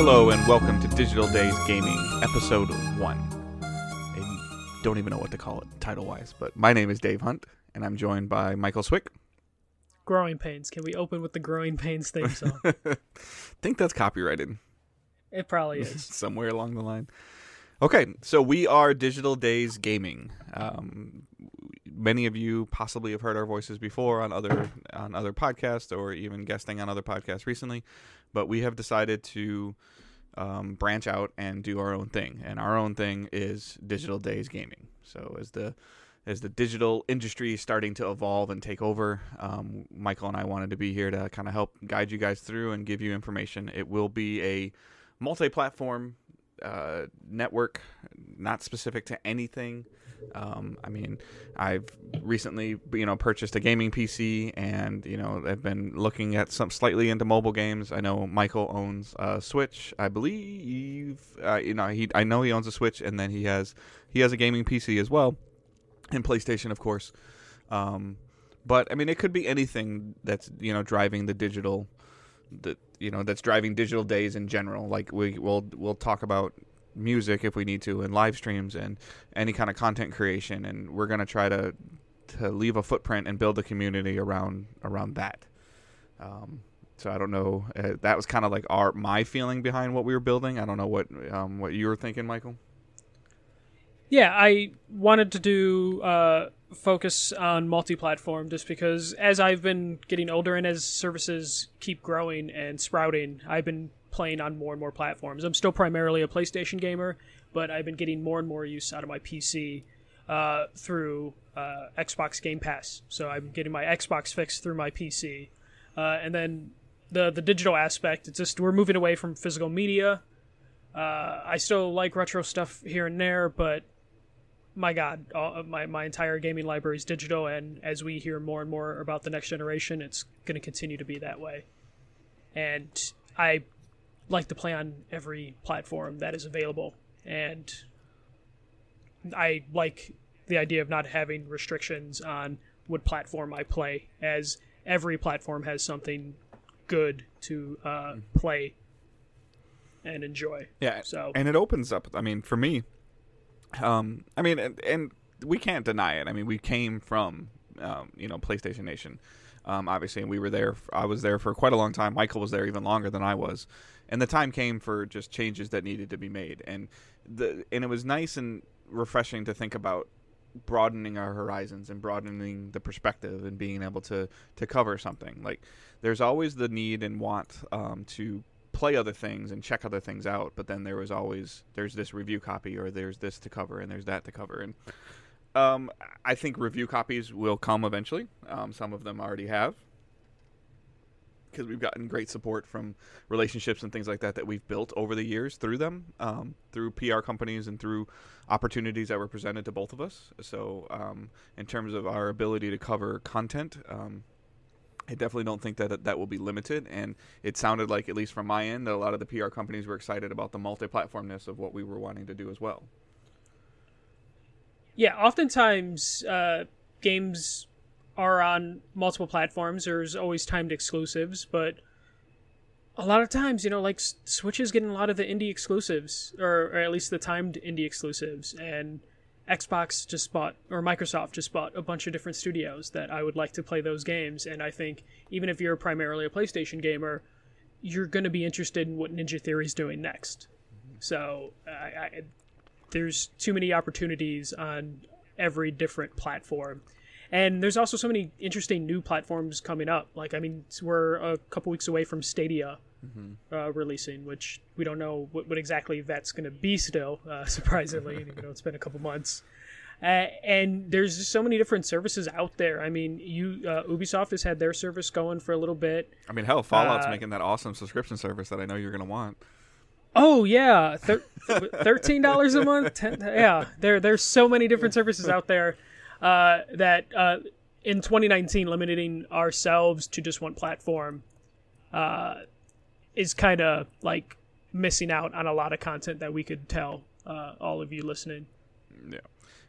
Hello and welcome to Digital Days Gaming, Episode 1. I don't even know what to call it title-wise, but my name is Dave Hunt, and I'm joined by Michael Swick. Growing Pains. Can we open with the Growing Pains theme song? Think that's copyrighted. It probably is. Somewhere along the line. Okay, so we are Digital Days Gaming. Many of you possibly have heard our voices before on other podcasts or even guesting on other podcasts recently, but we have decided to branch out and do our own thing, and our own thing is Digital Days Gaming. So as the digital industry is starting to evolve and take over, Michael and I wanted to be here to kind of help guide you guys through and give you information. It will be a multi-platform network, not specific to anything. I've recently, purchased a gaming PC, and I've been looking at some slightly into mobile games. I know Michael owns a Switch, I believe. I know he owns a Switch, and then he has a gaming PC as well, and PlayStation, of course. But it could be anything that's driving the digital. That's driving Digital Days in general. Like we'll talk about music if we need to, and live streams and any kind of content creation, and we're going to try to leave a footprint and build a community around that. So I don't know, that was kind of like my feeling behind what we were building. I don't know what you were thinking, Michael. Yeah, I wanted to do focus on multi-platform just because as I've been getting older and as services keep growing and sprouting, I've been playing on more and more platforms. I'm still primarily a PlayStation gamer, but I've been getting more and more use out of my PC through Xbox Game Pass. So I'm getting my Xbox fix through my PC. And then the digital aspect, it's just we're moving away from physical media. I still like retro stuff here and there, but my God, my entire gaming library is digital, and as we hear more and more about the next generation, it's going to continue to be that way. And I like to play on every platform that is available, and I like the idea of not having restrictions on what platform I play, as every platform has something good to play and enjoy. Yeah, so and it opens up, for me, and we can't deny it. We came from, PlayStation Nation, obviously, and we were there. I was there for quite a long time. Michael was there even longer than I was, and the time came for just changes that needed to be made. And it was nice and refreshing to think about broadening our horizons and broadening the perspective and being able to cover something. Like, there's always the need and want to play other things and check other things out, but then there's this review copy, or there's this to cover, and there's that to cover. And I think review copies will come eventually. Some of them already have, because we've gotten great support from relationships and things like that we've built over the years through them, through PR companies and through opportunities that were presented to both of us. So in terms of our ability to cover content, I definitely don't think that will be limited, and it sounded like, at least from my end, that a lot of the PR companies were excited about the multi-platformness of what we were wanting to do as well. Yeah, oftentimes games are on multiple platforms. There's always timed exclusives, but a lot of times, Switch is getting a lot of the indie exclusives, or at least the timed indie exclusives, and Xbox just bought, or Microsoft just bought, a bunch of different studios that I would like to play those games. And I think even if you're primarily a PlayStation gamer, you're going to be interested in what Ninja Theory's doing next. So there's too many opportunities on every different platform. And there's also so many interesting new platforms coming up. We're a couple weeks away from Stadia releasing, which we don't know what exactly that's going to be still, surprisingly. It's been a couple months. And there's just so many different services out there. Ubisoft has had their service going for a little bit. Hell, Fallout's making that awesome subscription service that I know you're going to want. Oh, yeah. $13 a month? Yeah, there's so many different services out there that in 2019, limiting ourselves to just one platform is kind of like missing out on a lot of content that we could tell all of you listening. Yeah.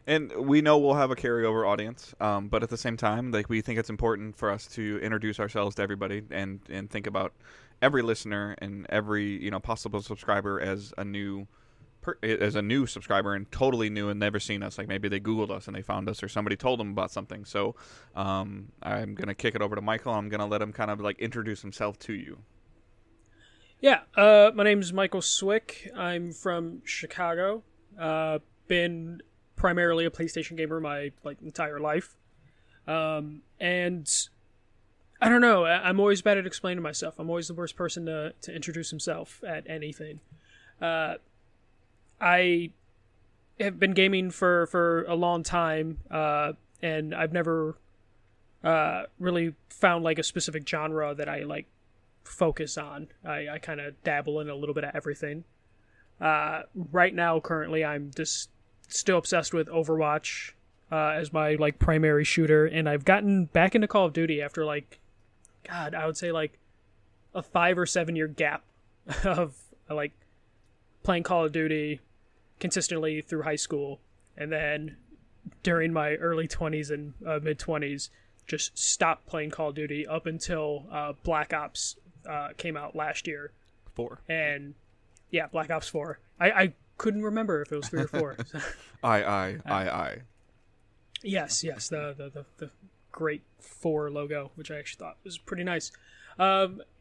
And we know we'll have a carryover audience, but at the same time, like we think it's important for us to introduce ourselves to everybody and think about every listener and every possible subscriber as a new subscriber and totally new and never seen us. Like maybe they Googled us and they found us, or somebody told them about something. So I'm gonna kick it over to Michael. I'm gonna let him kind of like introduce himself to you. Yeah, my name's Michael Swick. I'm from Chicago. Been primarily a PlayStation gamer my entire life, and I don't know. I'm always bad at explaining myself. I'm always the worst person to introduce himself at anything. I have been gaming for a long time, and I've never really found like a specific genre that I like focus on. I kind of dabble in a little bit of everything. Right now, currently, I'm just still obsessed with Overwatch as my like primary shooter, and I've gotten back into Call of Duty after I would say like a 5 or 7 year gap of like playing Call of Duty consistently through high school, and then during my early 20s and mid 20s just stopped playing Call of Duty up until Black Ops came out last year. 4. And yeah, Black Ops 4. I couldn't remember if it was 3 or 4. I. Yes, the great 4 logo, which I actually thought was pretty nice.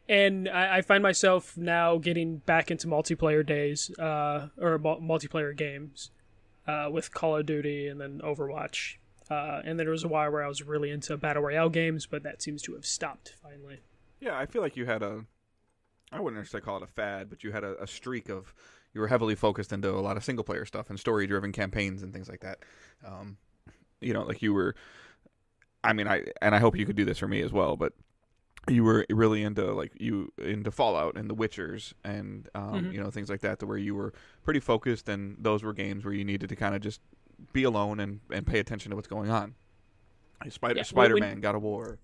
And I find myself now getting back into multiplayer days, or multiplayer games, with Call of Duty and then Overwatch. And then there was a while where I was really into Battle Royale games, but that seems to have stopped finally. Yeah, I feel like you had I wouldn't necessarily call it a fad, but you had a streak of, you were heavily focused into a lot of single player stuff and story driven campaigns and things like that. Like you were, I hope you could do this for me as well, but you were really into Fallout and The Witchers and things like that, to where you were pretty focused, and those were games where you needed to kind of just be alone and pay attention to what's going on. Spider-Man, God of War.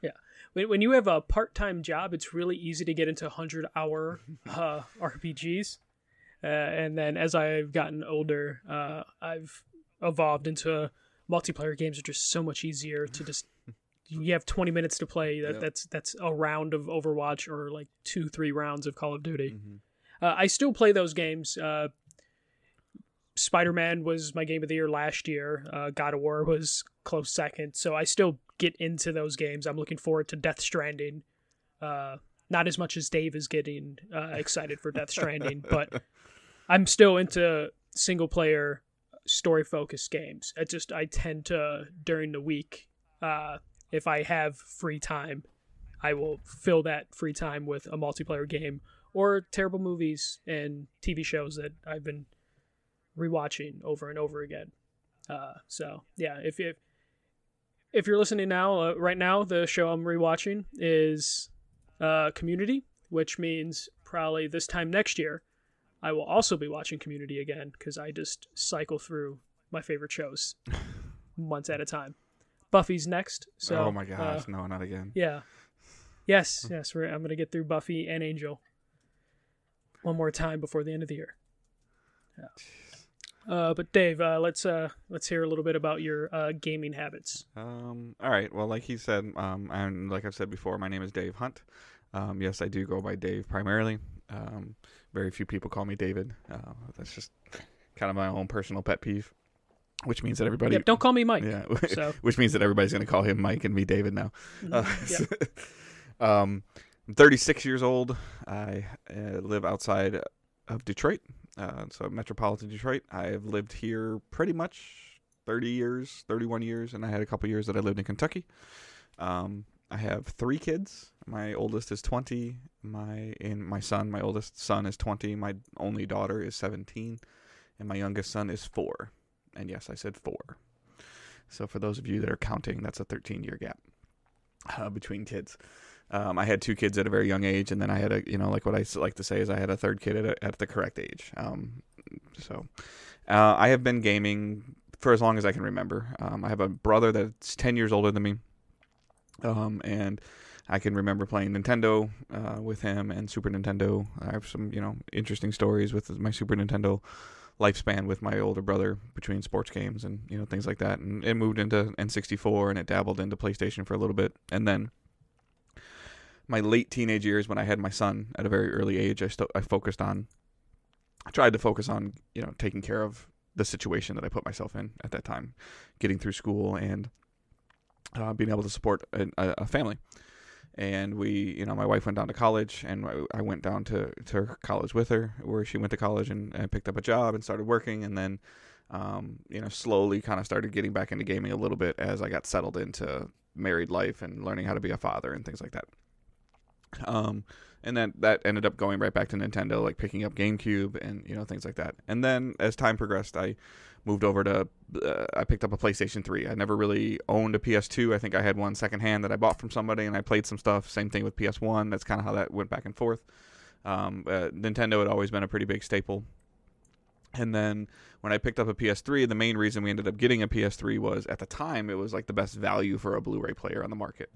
Yeah. When you have a part-time job, it's really easy to get into 100-hour RPGs. And then as I've gotten older, I've evolved into multiplayer games are just so much easier to just, you have 20 minutes to play. That's a round of Overwatch or like 2-3 rounds of Call of Duty. Mm-hmm. I still play those games. Spider-Man was my game of the year last year. God of War was close second. So I still get into those games. I'm looking forward to Death Stranding. Not as much as Dave is getting excited for Death Stranding, but I'm still into single-player, story-focused games. I tend to, during the week, if I have free time, I will fill that free time with a multiplayer game or terrible movies and TV shows that I've been rewatching over and over again. So yeah, if you're listening now, right now, the show I'm rewatching is Community, which means probably this time next year, I will also be watching Community again, because I just cycle through my favorite shows months at a time. Buffy's next. So, oh my gosh, no, not again. Yeah. Yes, I'm going to get through Buffy and Angel one more time before the end of the year. Yeah. But Dave, let's hear a little bit about your gaming habits. All right. Well, like he said, and like I've said before, my name is Dave Hunt. Yes, I do go by Dave primarily. Very few people call me David. That's just kind of my own personal pet peeve, which means that everybody... Yep, don't call me Mike. Yeah, which means that everybody's going to call him Mike and me David now. I'm 36 years old. I live outside of Detroit, so metropolitan Detroit. I've lived here pretty much 31 years, and I had a couple years that I lived in Kentucky. I have 3 kids. My oldest is 20. My oldest son is 20. My only daughter is 17, and my youngest son is 4. And yes, I said 4. So for those of you that are counting, that's a 13-year gap between kids. I had 2 kids at a very young age, and then I had like what I like to say is I had a 3rd kid at the correct age. I have been gaming for as long as I can remember. I have a brother that's 10 years older than me. And I can remember playing Nintendo with him and Super Nintendo. I have some, interesting stories with my Super Nintendo lifespan with my older brother between sports games and things like that, and it moved into N64 and it dabbled into PlayStation for a little bit, and then my late teenage years when I had my son at a very early age, I tried to focus on taking care of the situation that I put myself in at that time, getting through school and being able to support a family. And my wife went down to college, and I went down to her college with her, where she went to college, and I picked up a job and started working, and then slowly kind of started getting back into gaming a little bit as I got settled into married life and learning how to be a father and things like that. And then that ended up going right back to Nintendo, like picking up GameCube and things like that. And then as time progressed, I moved over to I picked up a PlayStation 3. I never really owned a PS2. I think I had one secondhand that I bought from somebody, and I played some stuff. Same thing with PS1. That's kind of how that went back and forth. Nintendo had always been a pretty big staple. And then when I picked up a PS3, the main reason we ended up getting a PS3 was, at the time, it was like the best value for a Blu-ray player on the market.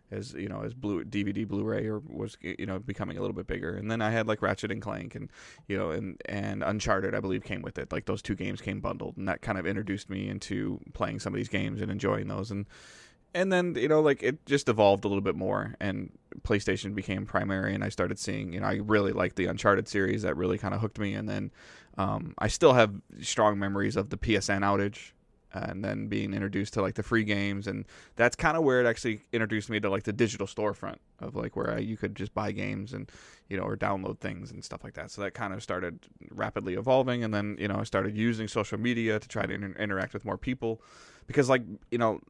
As DVD Blu-ray was becoming a little bit bigger. And then I had like Ratchet and Clank and and Uncharted, I believe, came with it. Like those two games came bundled, and that kind of introduced me into playing some of these games and enjoying those. And then like it just evolved a little bit more, and PlayStation became primary, and I started seeing I really liked the Uncharted series. That really kind of hooked me. And then I still have strong memories of the PSN outage, and then being introduced to like the free games, and that's kind of where it actually introduced me to like the digital storefront of like where you could just buy games and or download things and stuff like that. So that kind of started rapidly evolving, and then I started using social media to try to interact with more people, because like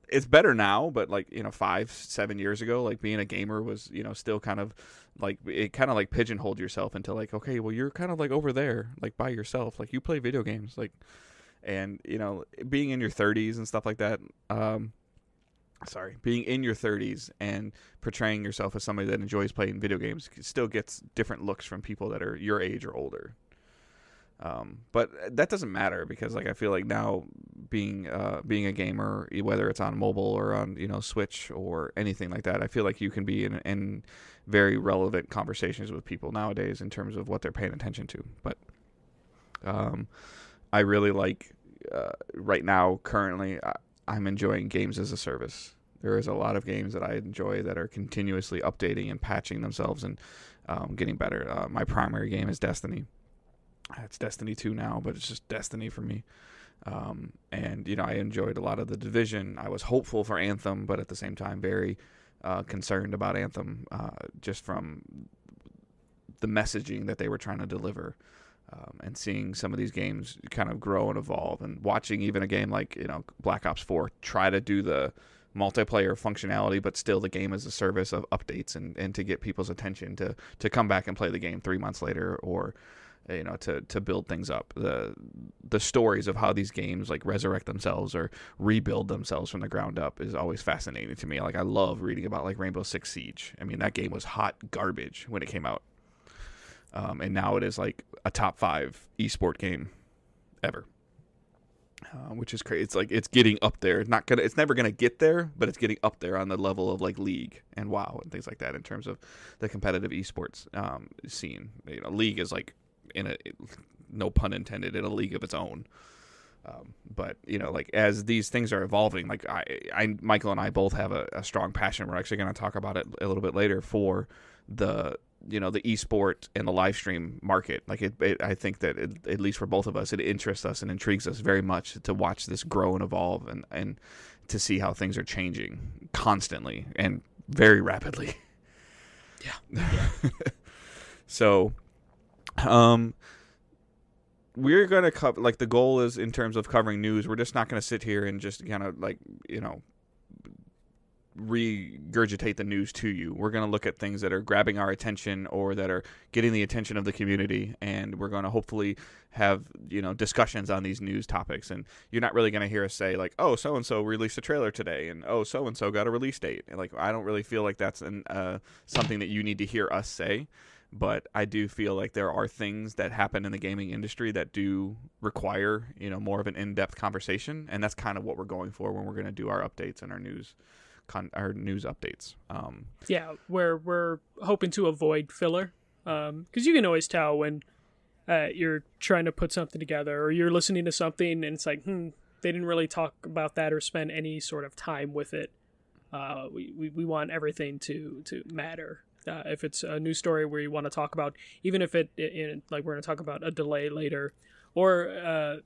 it's better now, but like 5-7 years ago, like being a gamer was still kind of like, it kind of like pigeonholed yourself into like, okay, well, you're kind of like over there like by yourself, like you play video games, like. And, being in your 30s and stuff like that, being in your 30s and portraying yourself as somebody that enjoys playing video games still gets different looks from people that are your age or older. But that doesn't matter, because like I feel like now being a gamer, whether it's on mobile or on Switch or anything like that, I feel like you can be in very relevant conversations with people nowadays in terms of what they're paying attention to. But I really like right now, currently, I'm enjoying games as a service. There is a lot of games that I enjoy that are continuously updating and patching themselves and getting better. My primary game is Destiny. It's Destiny 2 now, but it's just Destiny for me. And I enjoyed a lot of The Division. I was hopeful for Anthem, but at the same time very concerned about Anthem, just from the messaging that they were trying to deliver. And seeing some of these games kind of grow and evolve, and watching even a game like Black Ops 4 try to do the multiplayer functionality, but still the game as a service of updates, and to get people's attention to come back and play the game 3 months later, or to build things up. The stories of how these games like resurrect themselves or rebuild themselves from the ground up is always fascinating to me. Like I love reading about like Rainbow Six Siege. I mean, that game was hot garbage when it came out. And now it is like a top 5 esport game ever, which is crazy. It's like it's getting up there. It's never gonna get there, but it's getting up there on the level of like League and WoW and things like that in terms of the competitive esports scene. League is like no pun intended, in a league of its own. But like as these things are evolving, like Michael and I both have a strong passion. We're actually going to talk about it a little bit later for the esport and the live stream market. Like I think that at least for both of us, it interests us and intrigues us very much to watch this grow and evolve, and to see how things are changing constantly and very rapidly. Yeah. So, we're going to cover, like, the goal is, in terms of covering news, we're just not going to sit here and just kind of like, regurgitate the news to you. We're going to look at things that are grabbing our attention or that are getting the attention of the community, and we're going to hopefully have discussions on these news topics. And you're not really going to hear us say like, oh, so and so released a trailer today, and oh, so and so got a release date. And like, I don't really feel like that's something that you need to hear us say. But I do feel like there are things that happen in the gaming industry that do require more of an in-depth conversation, and that's kind of what we're going for when we're going to do our updates and our news updates. Yeah, where we're hoping to avoid filler, because you can always tell when you're trying to put something together, or you're listening to something and it's like, they didn't really talk about that or spend any sort of time with it. We want everything to matter. If it's a news story where you want to talk about, even if like we're going to talk about a delay later, or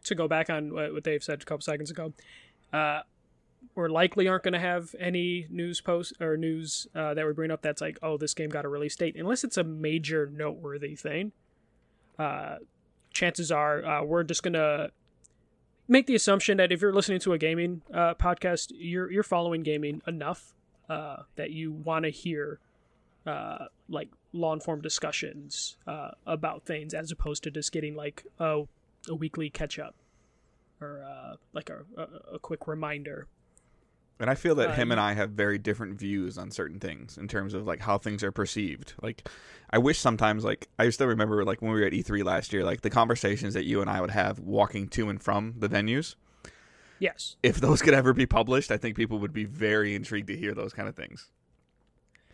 to go back on what Dave said a couple seconds ago, we're likely aren't going to have any news posts or news that we bring up that's like, oh, this game got a release date, unless it's a major noteworthy thing. Chances are we're just going to make the assumption that if you're listening to a gaming podcast, you're following gaming enough that you want to hear like long-form discussions about things, as opposed to just getting like a weekly catch-up or like a quick reminder. And I feel that him and I have very different views on certain things in terms of like how things are perceived. Like, I wish sometimes, like, I still remember like when we were at E3 last year, like the conversations that you and I would have walking to and from the venues. Yes. If those could ever be published, I think people would be very intrigued to hear those kind of things.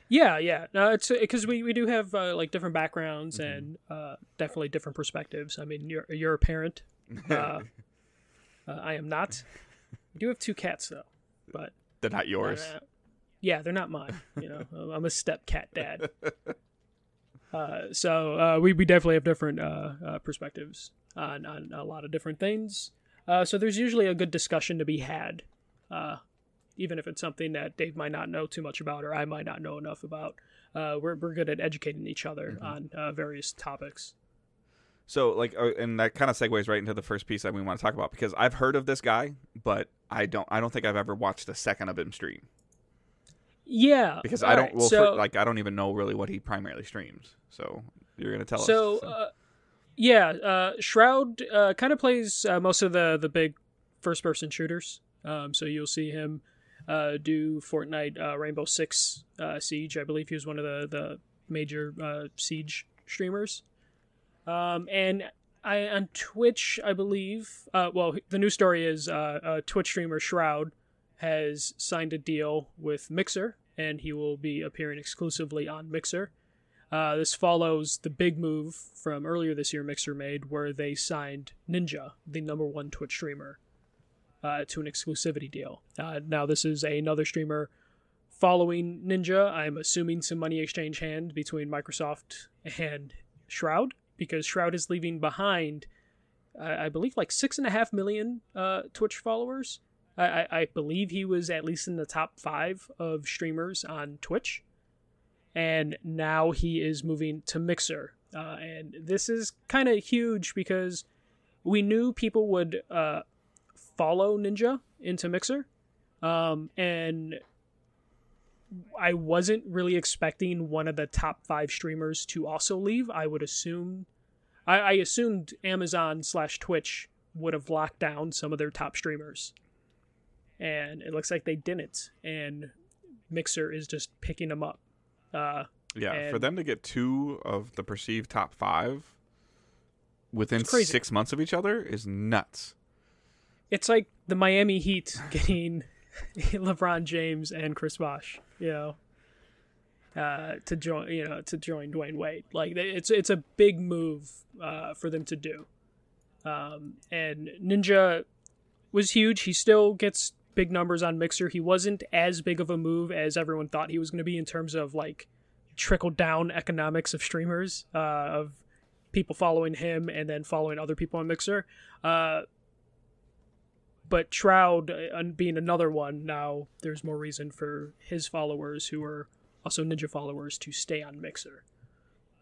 Yeah. No, it's because we do have like different backgrounds and definitely different perspectives. I mean, you're a parent. I am not. I do have 2 cats though, but they're not yours. Yeah, they're not mine. You know, I'm a step cat dad. So we definitely have different perspectives on a lot of different things. So there's usually a good discussion to be had, even if it's something that Dave might not know too much about or I might not know enough about. We're good at educating each other on various topics. So, like, and that kind of segues right into the first piece that we want to talk about, because I've heard of this guy, but I don't think I've ever watched a second of him stream. Yeah, because I don't. Well, so, I don't even know really what he primarily streams. So you're gonna tell us. So, Shroud kind of plays most of the big first-person shooters. So you'll see him do Fortnite Rainbow Six Siege. I believe he was one of the major Siege streamers. And on Twitch, I believe, the news story is Twitch streamer Shroud has signed a deal with Mixer, and he will be appearing exclusively on Mixer. This follows the big move from earlier this year Mixer made, where they signed Ninja, the #1 Twitch streamer, to an exclusivity deal. Now, this is another streamer following Ninja. I'm assuming some money exchange hand between Microsoft and Shroud, because Shroud is leaving behind, I believe, like 6.5 million Twitch followers. I believe he was at least in the top 5 of streamers on Twitch. And now he is moving to Mixer. And this is kind of huge because we knew people would follow Ninja into Mixer. And I wasn't really expecting one of the top 5 streamers to also leave. I would assume... I assumed Amazon/Twitch would have locked down some of their top streamers. And it looks like they didn't. And Mixer is just picking them up. For them to get 2 of the perceived top 5 within 6 months of each other is nuts. It's like the Miami Heat getting LeBron James and Chris Bosh, to join Dwayne Wade. Like, it's a big move for them to do. And Ninja was huge. He still gets big numbers on Mixer. He wasn't as big of a move as everyone thought he was going to be in terms of like trickle down economics of streamers, of people following him and then following other people on Mixer. But Shroud being another one, now there's more reason for his followers, who are also Ninja followers, to stay on Mixer.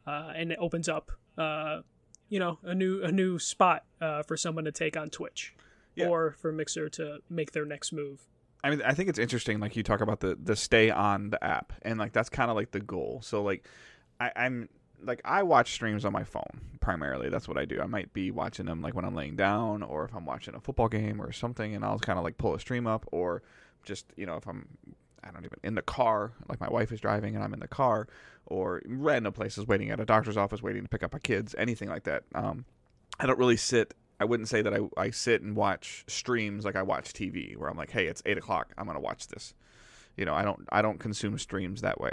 And it opens up, a new spot for someone to take on Twitch. Yeah. Or for Mixer to make their next move. I mean, I think it's interesting, like, you talk about the stay on the app, and like that's kind of like the goal. So like I'm like, I watch streams on my phone primarily. That's what I do. I might be watching them like when I'm laying down, or if I'm watching a football game or something, and I'll kind of like pull a stream up, or just, if I'm in the car, like my wife is driving and I'm in the car, or random places, waiting at a doctor's office, waiting to pick up my kids, anything like that. I don't really I wouldn't say that I sit and watch streams like I watch TV, where I'm like, hey, it's 8 o'clock, I'm going to watch this. I don't consume streams that way.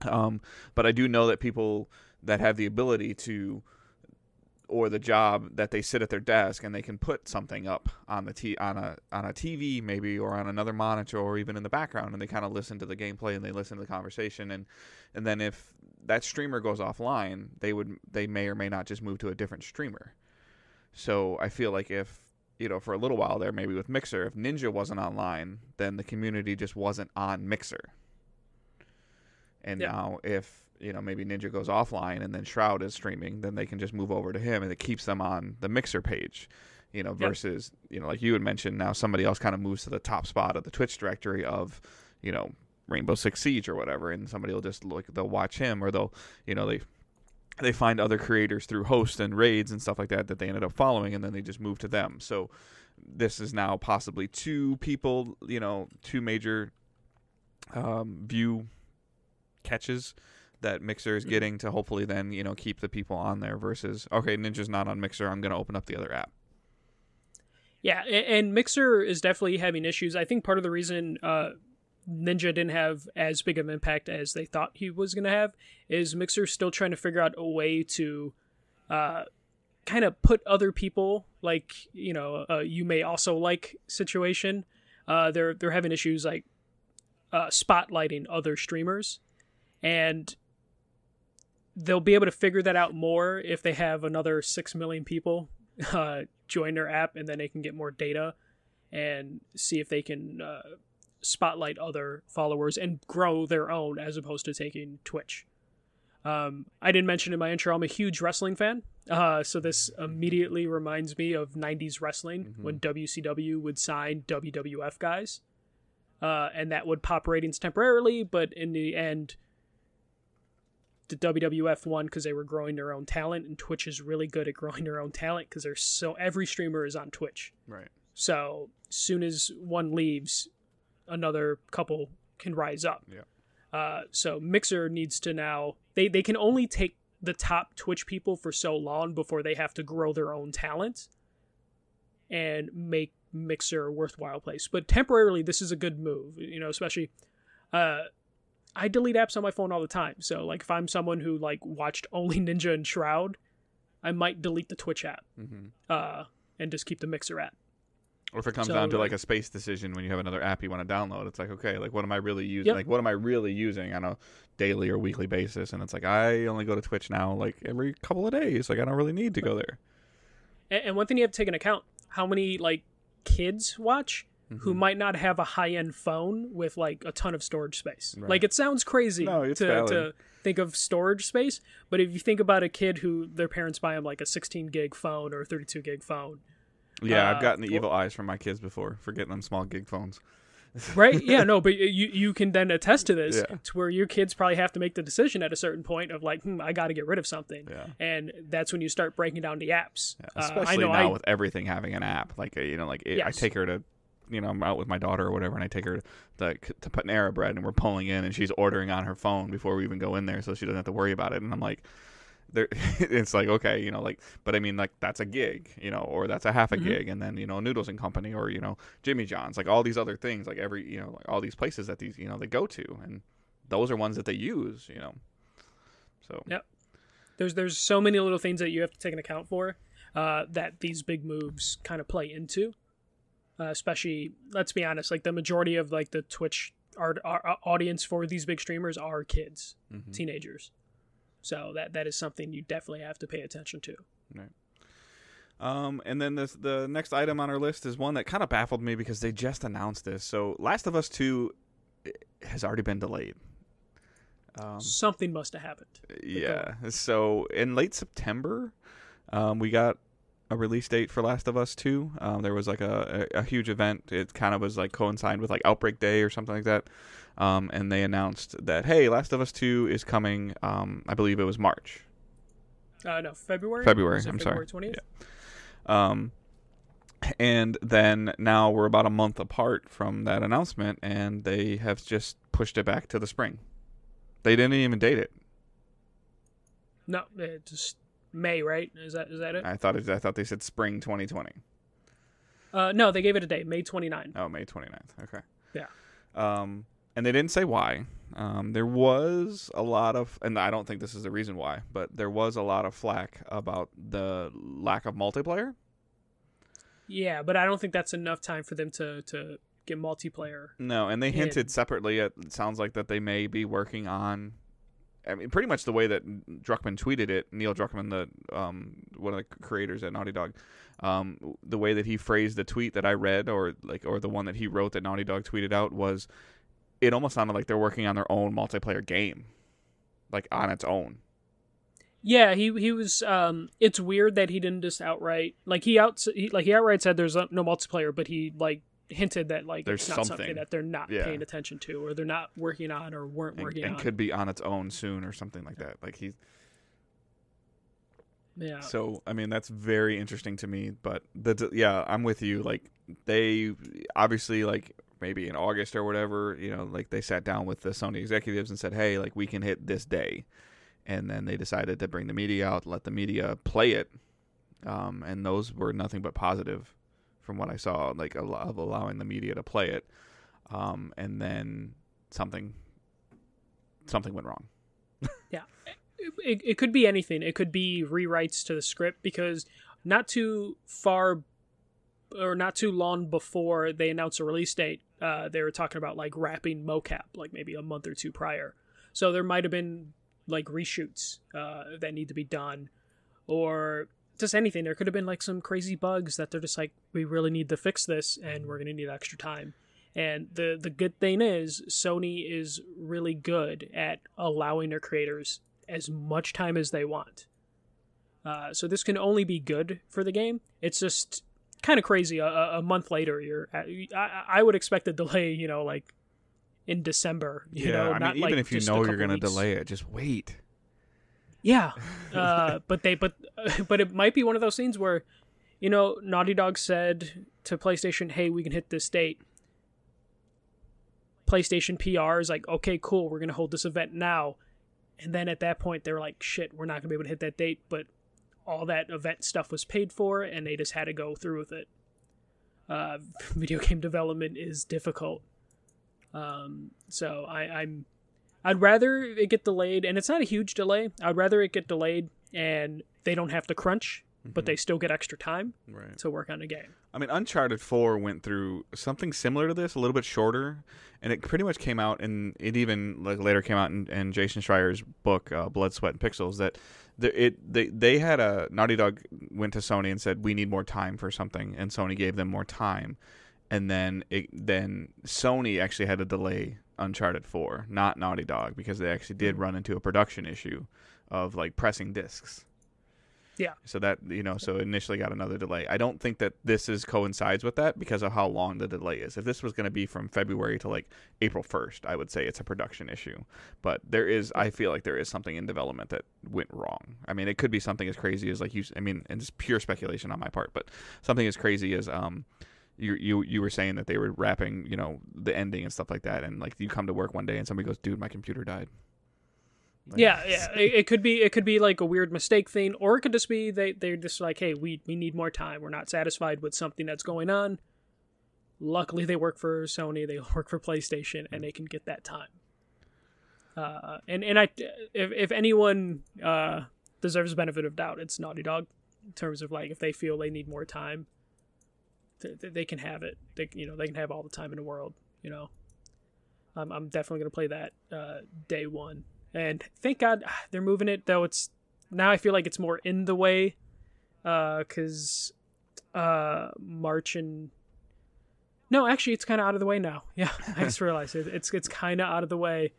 But I do know that people that have the ability to or the job that they sit at their desk and they can put something up on the on a TV maybe, or on another monitor, or even in the background, and they kind of listen to the gameplay and they listen to the conversation, and then if that streamer goes offline, they may or may not just move to a different streamer. So I feel like if, you know, for a little while there, maybe with Mixer, if Ninja wasn't online, then the community just wasn't on Mixer. And now if, you know, maybe Ninja goes offline and then Shroud is streaming, then they can just move over to him, and it keeps them on the Mixer page, you know, versus, you know, like you had mentioned, now somebody else kind of moves to the top spot of the Twitch directory of, you know, Rainbow Six Siege or whatever, and somebody will just they'll watch him, or they'll, you know, they find other creators through hosts and raids and stuff like that they ended up following, and then they just move to them. So this is now possibly two people, you know, two major view catches that Mixer is getting to hopefully then, you know, keep the people on there, versus, okay, Ninja's not on Mixer, I'm going to open up the other app. Yeah, and Mixer is definitely having issues. I think part of the reason Ninja didn't have as big of an impact as they thought he was going to have is Mixer's still trying to figure out a way to kind of put other people, like, you know, you may also like situation. They're having issues like spotlighting other streamers, and they'll be able to figure that out more if they have another 6 million people join their app, and then they can get more data and see if they can spotlight other followers and grow their own, as opposed to taking Twitch. I didn't mention in my intro, I'm a huge wrestling fan. So this immediately reminds me of 90s wrestling, when WCW would sign WWF guys. And that would pop ratings temporarily, but in the end, the WWF won because they were growing their own talent, and Twitch is really good at growing their own talent because every streamer is on Twitch. Right. So soon as one leaves, another couple can rise up. Yeah. So Mixer needs to now, they can only take the top Twitch people for so long before they have to grow their own talent and make Mixer a worthwhile place. But temporarily, this is a good move, you know, especially I delete apps on my phone all the time. So like if I'm someone who like watched only Ninja and Shroud, I might delete the Twitch app and just keep the Mixer app. Or if it comes down to like a space decision when you have another app you want to download, it's like, okay, like what am I really using? Like what am I really using on a daily or weekly basis? And it's like, I only go to Twitch now like every couple of days. Like I don't really need to go there. And one thing you have to take into account, how many like kids watch who might not have a high-end phone with like a ton of storage space. Right. Like it sounds crazy to think of storage space, but if you think about a kid who their parents buy them like a 16 gig phone or a 32 gig phone. Yeah, I've gotten the evil eyes from my kids before for getting them small gig phones. Right? Yeah, no, but you can then attest to this, to where your kids probably have to make the decision at a certain point of like, I got to get rid of something. Yeah. And that's when you start breaking down the apps. Yeah, especially now with everything having an app. Like, you know, like I take her to, you know, I'm out with my daughter or whatever, and I take her to Panera Bread, and we're pulling in, and she's ordering on her phone before we even go in there, so she doesn't have to worry about it. And I'm like, it's like, okay, you know, like, but I mean, like, that's a gig, you know, or that's a half a gig, and then, you know, Noodles and Company, or, you know, Jimmy John's, like all these other things, like every, you know, like all these places that these, you know, they go to, and those are ones that they use, you know. So yep, there's so many little things that you have to take into account for that these big moves kind of play into. Especially, let's be honest, like the majority of like the Twitch our audience for these big streamers are kids, teenagers. So that is something you definitely have to pay attention to. Right. And then the next item on our list is one that kind of baffled me because they just announced this. So Last of Us 2 has already been delayed. Something must have happened. Yeah. So in late September, we got a release date for Last of Us 2. There was like a huge event. It kind of was like coincided with like Outbreak Day or something like that. And they announced that, hey, Last of Us 2 is coming. I believe it was March. No, February. February. I'm February sorry. 20th? Yeah. And then now we're about a month apart from that announcement, and they have just pushed it back to the spring. They didn't even date it. No, just May, right? Is that it? I thought they said spring 2020. No, they gave it a date, May 29th. Oh, May 29th. Okay. Yeah. And they didn't say why. There was a lot of, and I don't think this is the reason why, but there was a lot of flack about the lack of multiplayer. Yeah, but I don't think that's enough time for them to get multiplayer. No, and they hinted separately. It sounds like that they may be working on. I mean, pretty much the way that Druckmann tweeted it, Neil Druckmann, the one of the creators at Naughty Dog, the way that he phrased the tweet that I read, or the one that he wrote that Naughty Dog tweeted out, was it almost sounded like they're working on their own multiplayer game, like on its own. Yeah, he was. It's weird that he didn't just outright he outright said there's no multiplayer, but he hinted that there's it's not something that they're not paying attention to, or they're not working on, or weren't working on, and could be on its own soon, or something like that. Yeah. So I mean, that's very interesting to me. But I'm with you. Like, they obviously, maybe in August or whatever, they sat down with the Sony executives and said, hey, we can hit this day. And then they decided to bring the media out, let the media play it. And those were nothing but positive from what I saw, of allowing the media to play it. And then something went wrong. Yeah. It could be anything. It could be rewrites to the script, because not too far or not too long before they announced a release date, they were talking about wrapping mocap, maybe a month or two prior. So there might have been reshoots that need to be done, or just anything. There could have been some crazy bugs that they're just we really need to fix this, and we're gonna need extra time. And the good thing is Sony is really good at allowing their creators as much time as they want. So this can only be good for the game. It's just kind of crazy. A month later, I would expect a delay. In December, I mean, even if you're going to weeks. delay it, just wait. Yeah, but it might be one of those things where, Naughty Dog said to PlayStation, "Hey, we can hit this date." PlayStation PR is okay, cool, we're going to hold this event now, and then at that point they're like, "Shit, we're not going to be able to hit that date," but all that event stuff was paid for, and they just had to go through with it. Video game development is difficult. So I'd rather it get delayed, and it's not a huge delay. I'd rather it get delayed and they don't have to crunch, but they still get extra time to work on a game. I mean, Uncharted 4 went through something similar to this, a little bit shorter, and it pretty much came out, and it even later came out in Jason Schreier's book, Blood, Sweat, and Pixels, that they had Naughty Dog went to Sony and said, we need more time for something, and Sony gave them more time. And then Sony actually had to delay Uncharted 4, not Naughty Dog, because they actually did run into a production issue of pressing discs. Yeah. So that, so initially got another delay. I don't think that this coincides with that because of how long the delay is. If this was going to be from February to April 1st, I would say it's a production issue. But I feel like there is something in development that went wrong. I mean, it could be something as crazy as and it's pure speculation on my part, but something as crazy as, You were saying that they were wrapping, the ending and stuff like that, and you come to work one day and somebody goes, "Dude, my computer died." Yeah. It could be a weird mistake thing, or it could just be they're just "Hey, we need more time. We're not satisfied with something that's going on." Luckily, they work for Sony, they work for PlayStation, and they can get that time. If anyone deserves the benefit of doubt, it's Naughty Dog, in terms of if they feel they need more time. They can have it. They can have all the time in the world. I'm definitely gonna play that day one, and thank God they're moving it. Though it's now I feel like it's more in the way, because March and no, actually it's kind of out of the way now. Yeah, I just realized it's kind of out of the way,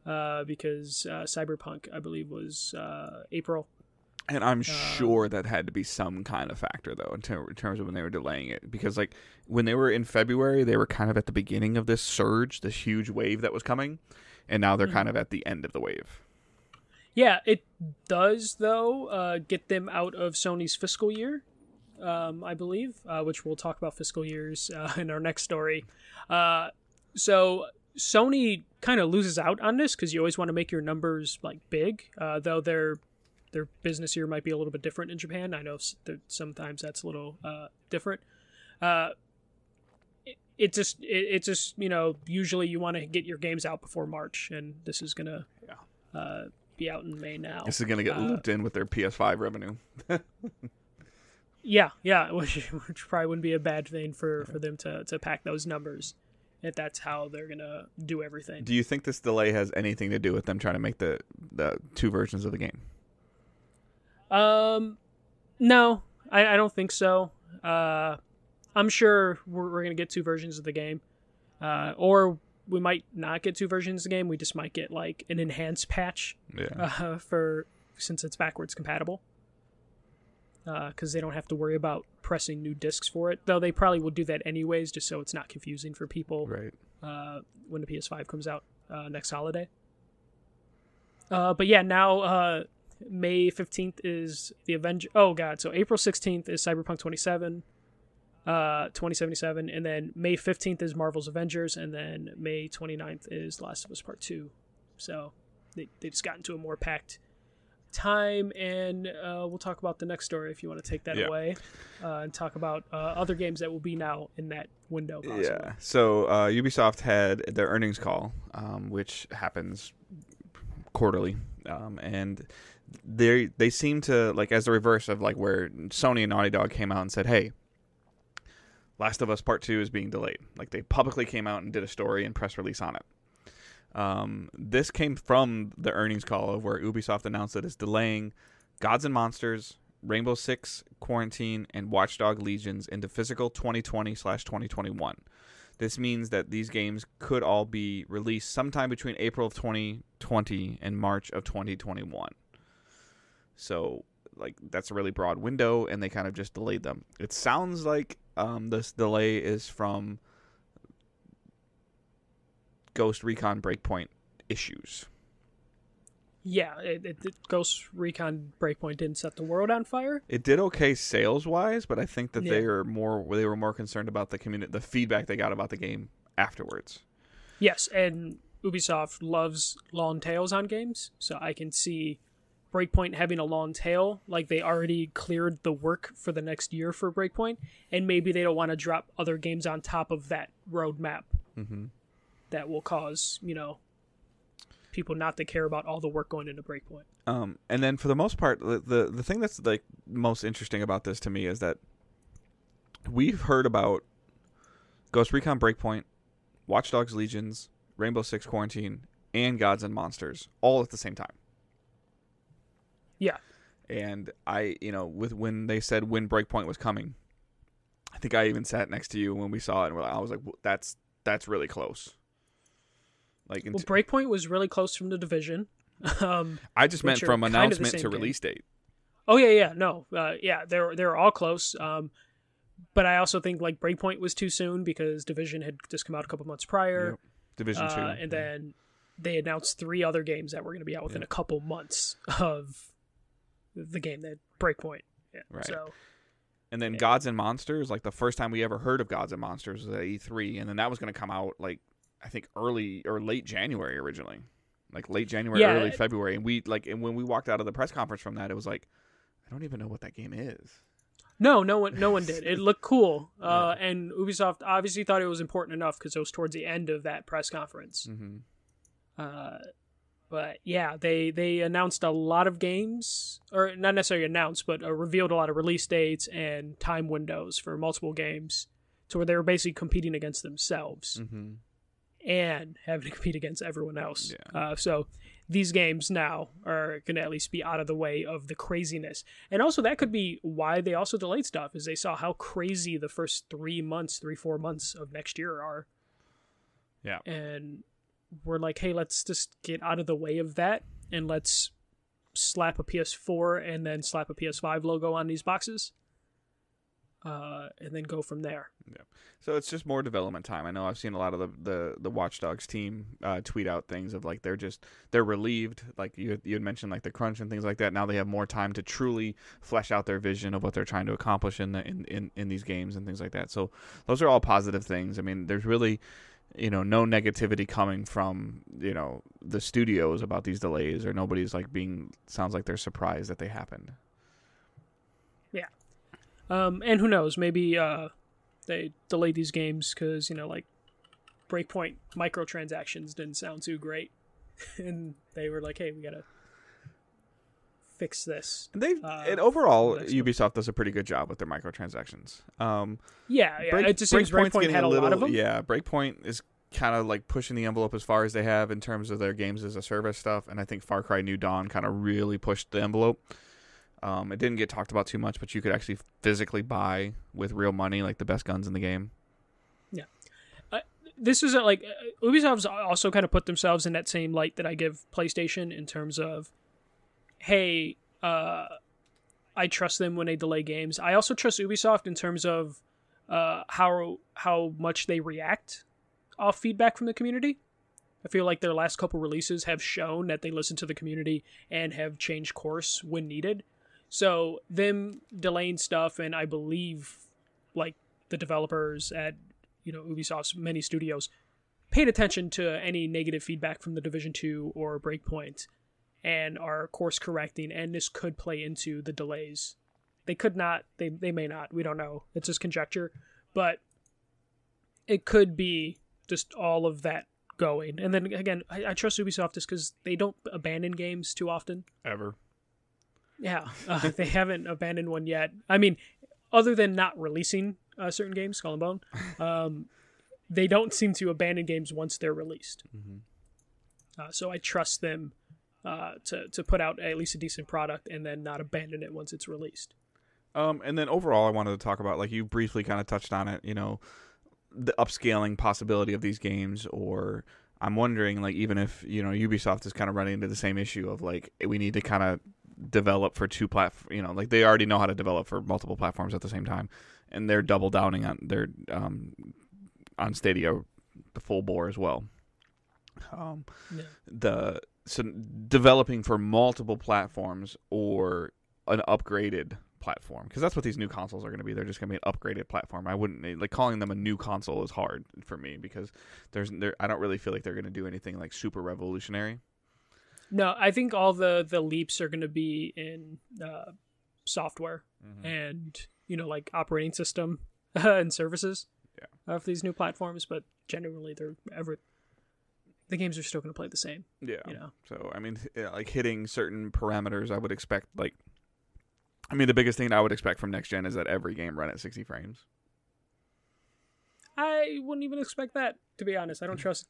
because Cyberpunk, I believe, was April. And I'm sure that had to be some kind of factor, though, in terms of when they were delaying it. Because, when they were in February, they were kind of at the beginning of this surge, this huge wave that was coming. And now they're kind of at the end of the wave. Yeah, it does, though, get them out of Sony's fiscal year, I believe, which we'll talk about fiscal years in our next story. So Sony kind of loses out on this because you always want to make your numbers, big, though their business year might be a little bit different in Japan. I know that sometimes that's a little different. it's just usually you want to get your games out before March, and this is gonna be out in May now. This is gonna get looped in with their PS5 revenue. Yeah, which probably wouldn't be a bad thing for them to pack those numbers, if that's how they're gonna do everything. Do you think this delay has anything to do with them trying to make the two versions of the game? No, I don't think so. I'm sure we're gonna get two versions of the game, or we might not get two versions of the game. We just might get like an enhanced patch, since it's backwards compatible. Because they don't have to worry about pressing new discs for it, though they probably will do that anyways, just so it's not confusing for people. Right. When the PS5 comes out next holiday. But yeah, now May 15th is the Avenger. Oh god, so April 16th is Cyberpunk 2077, and then May 15th is Marvel's Avengers, and then May 29th is Last of Us Part 2. So they just got into a more packed time, and we'll talk about the next story if you want to take that away, and talk about other games that will be now in that window possibly. Yeah, so Ubisoft had their earnings call, which happens quarterly, and they seem to, like, as the reverse of like where Sony and Naughty Dog came out and said, hey, Last of Us Part 2 is being delayed. Like, they publicly came out and did a story and press release on it. This came from the earnings call of where Ubisoft announced that it's delaying Gods and Monsters, Rainbow Six Quarantine, and Watch Dogs Legions into physical 2020/2021. This means that these games could all be released sometime between April of 2020 and March of 2021. So, like, that's a really broad window, and they kind of just delayed them. It sounds like this delay is from Ghost Recon Breakpoint issues. Yeah, Ghost Recon Breakpoint didn't set the world on fire. It did okay sales wise, but I think that they were more concerned about the community, the feedback they got about the game afterwards. Yes, and Ubisoft loves long tails on games, so I can see Breakpoint having a long tail. Like, they already cleared the work for the next year for Breakpoint, and maybe they don't want to drop other games on top of that roadmap. Mm-hmm. That will cause, people not to care about all the work going into Breakpoint. And then for the most part, the thing that's like most interesting about this to me is that we've heard about Ghost Recon Breakpoint, Watch Dogs Legions, Rainbow Six Quarantine, and Gods and Monsters all at the same time. Yeah. And when they said when Breakpoint was coming, I think I even sat next to you when we saw it, and I was like, that's really close. Like, Breakpoint was really close from The Division. I just meant from announcement to release date. Oh yeah, no, they're all close. But I also think like Breakpoint was too soon because Division had just come out a couple months prior. Yep. Division 2, and then they announced 3 other games that were going to be out within a couple months of the game that Breakpoint. Yeah, right. So, and then Gods and Monsters, like the first time we ever heard of Gods and Monsters was at E3, and then that was going to come out like I think early or late January originally, like late January, early February, and when we walked out of the press conference from that, it was like, I don't even know what that game is. No one did. It looked cool, and Ubisoft obviously thought it was important enough because it was towards the end of that press conference. Mm-hmm. But yeah, they announced a lot of games, or not necessarily announced, but revealed a lot of release dates and time windows for multiple games, to where they were basically competing against themselves. Mm-hmm. And having to compete against everyone else. Yeah. So these games now are going to at least be out of the way of the craziness. And also that could be why they also delayed stuff, is they saw how crazy the first 4 months of next year are. Yeah. And we're like, hey, let's just get out of the way of that, and let's slap a PS4 and then slap a PS5 logo on these boxes. And then go from there. Yeah. So it's just more development time. I know I've seen a lot of the Watch Dogs team tweet out things of like they're relieved. Like you had mentioned, like the crunch and things like that. Now they have more time to truly flesh out their vision of what they're trying to accomplish in these games and things like that. So those are all positive things. I mean, there's really no negativity coming from the studios about these delays, or nobody's like sounds like they're surprised that they happened. Yeah. And who knows? Maybe they delayed these games because, like, Breakpoint microtransactions didn't sound too great. And they were like, hey, we got to fix this. And overall, Ubisoft does a pretty good job with their microtransactions. It just seems Breakpoint had a lot of them. Yeah, Breakpoint is kind of like pushing the envelope as far as they have in terms of their games as a service stuff, and I think Far Cry New Dawn kind of really pushed the envelope. It didn't get talked about too much, but you could actually physically buy with real money like the best guns in the game. Yeah. This is like Ubisoft's also kind of put themselves in that same light that I give PlayStation in terms of, hey, I trust them when they delay games. I also trust Ubisoft in terms of how much they react off feedback from the community. I feel like their last couple releases have shown that they listen to the community and have changed course when needed. So them delaying stuff, and I believe like the developers at Ubisoft's many studios paid attention to any negative feedback from the Division 2 or Breakpoint and are course correcting, and this could play into the delays. They could not, they may not, we don't know. It's just conjecture, but it could be just all of that going. And then again, I trust Ubisoft just because they don't abandon games too often. Ever. Yeah, they haven't abandoned one yet. I mean, other than not releasing certain games, Skull and Bone, they don't seem to abandon games once they're released. Mm-hmm. So I trust them to put out at least a decent product and then not abandon it once it's released. And then overall, I wanted to talk about, like you briefly kind of touched on it, the upscaling possibility of these games, or I'm wondering, like, even if, Ubisoft is kind of running into the same issue of, like, we need to kind of develop for two platforms, like they already know how to develop for multiple platforms at the same time, and they're double downing on their on Stadia the full bore as well. So developing for multiple platforms or an upgraded platform, because that's what these new consoles are going to be. They're just going to be an upgraded platform. I wouldn't like calling them a new console is hard for me because I don't really feel like they're going to do anything like super revolutionary. No, I think all the leaps are going to be in software and like operating system and services for these new platforms. But generally, the games are still going to play the same. Yeah. So I mean, like hitting certain parameters, I would expect the biggest thing I would expect from next gen is that every game run at 60 frames. I wouldn't even expect that, to be honest. I don't trust.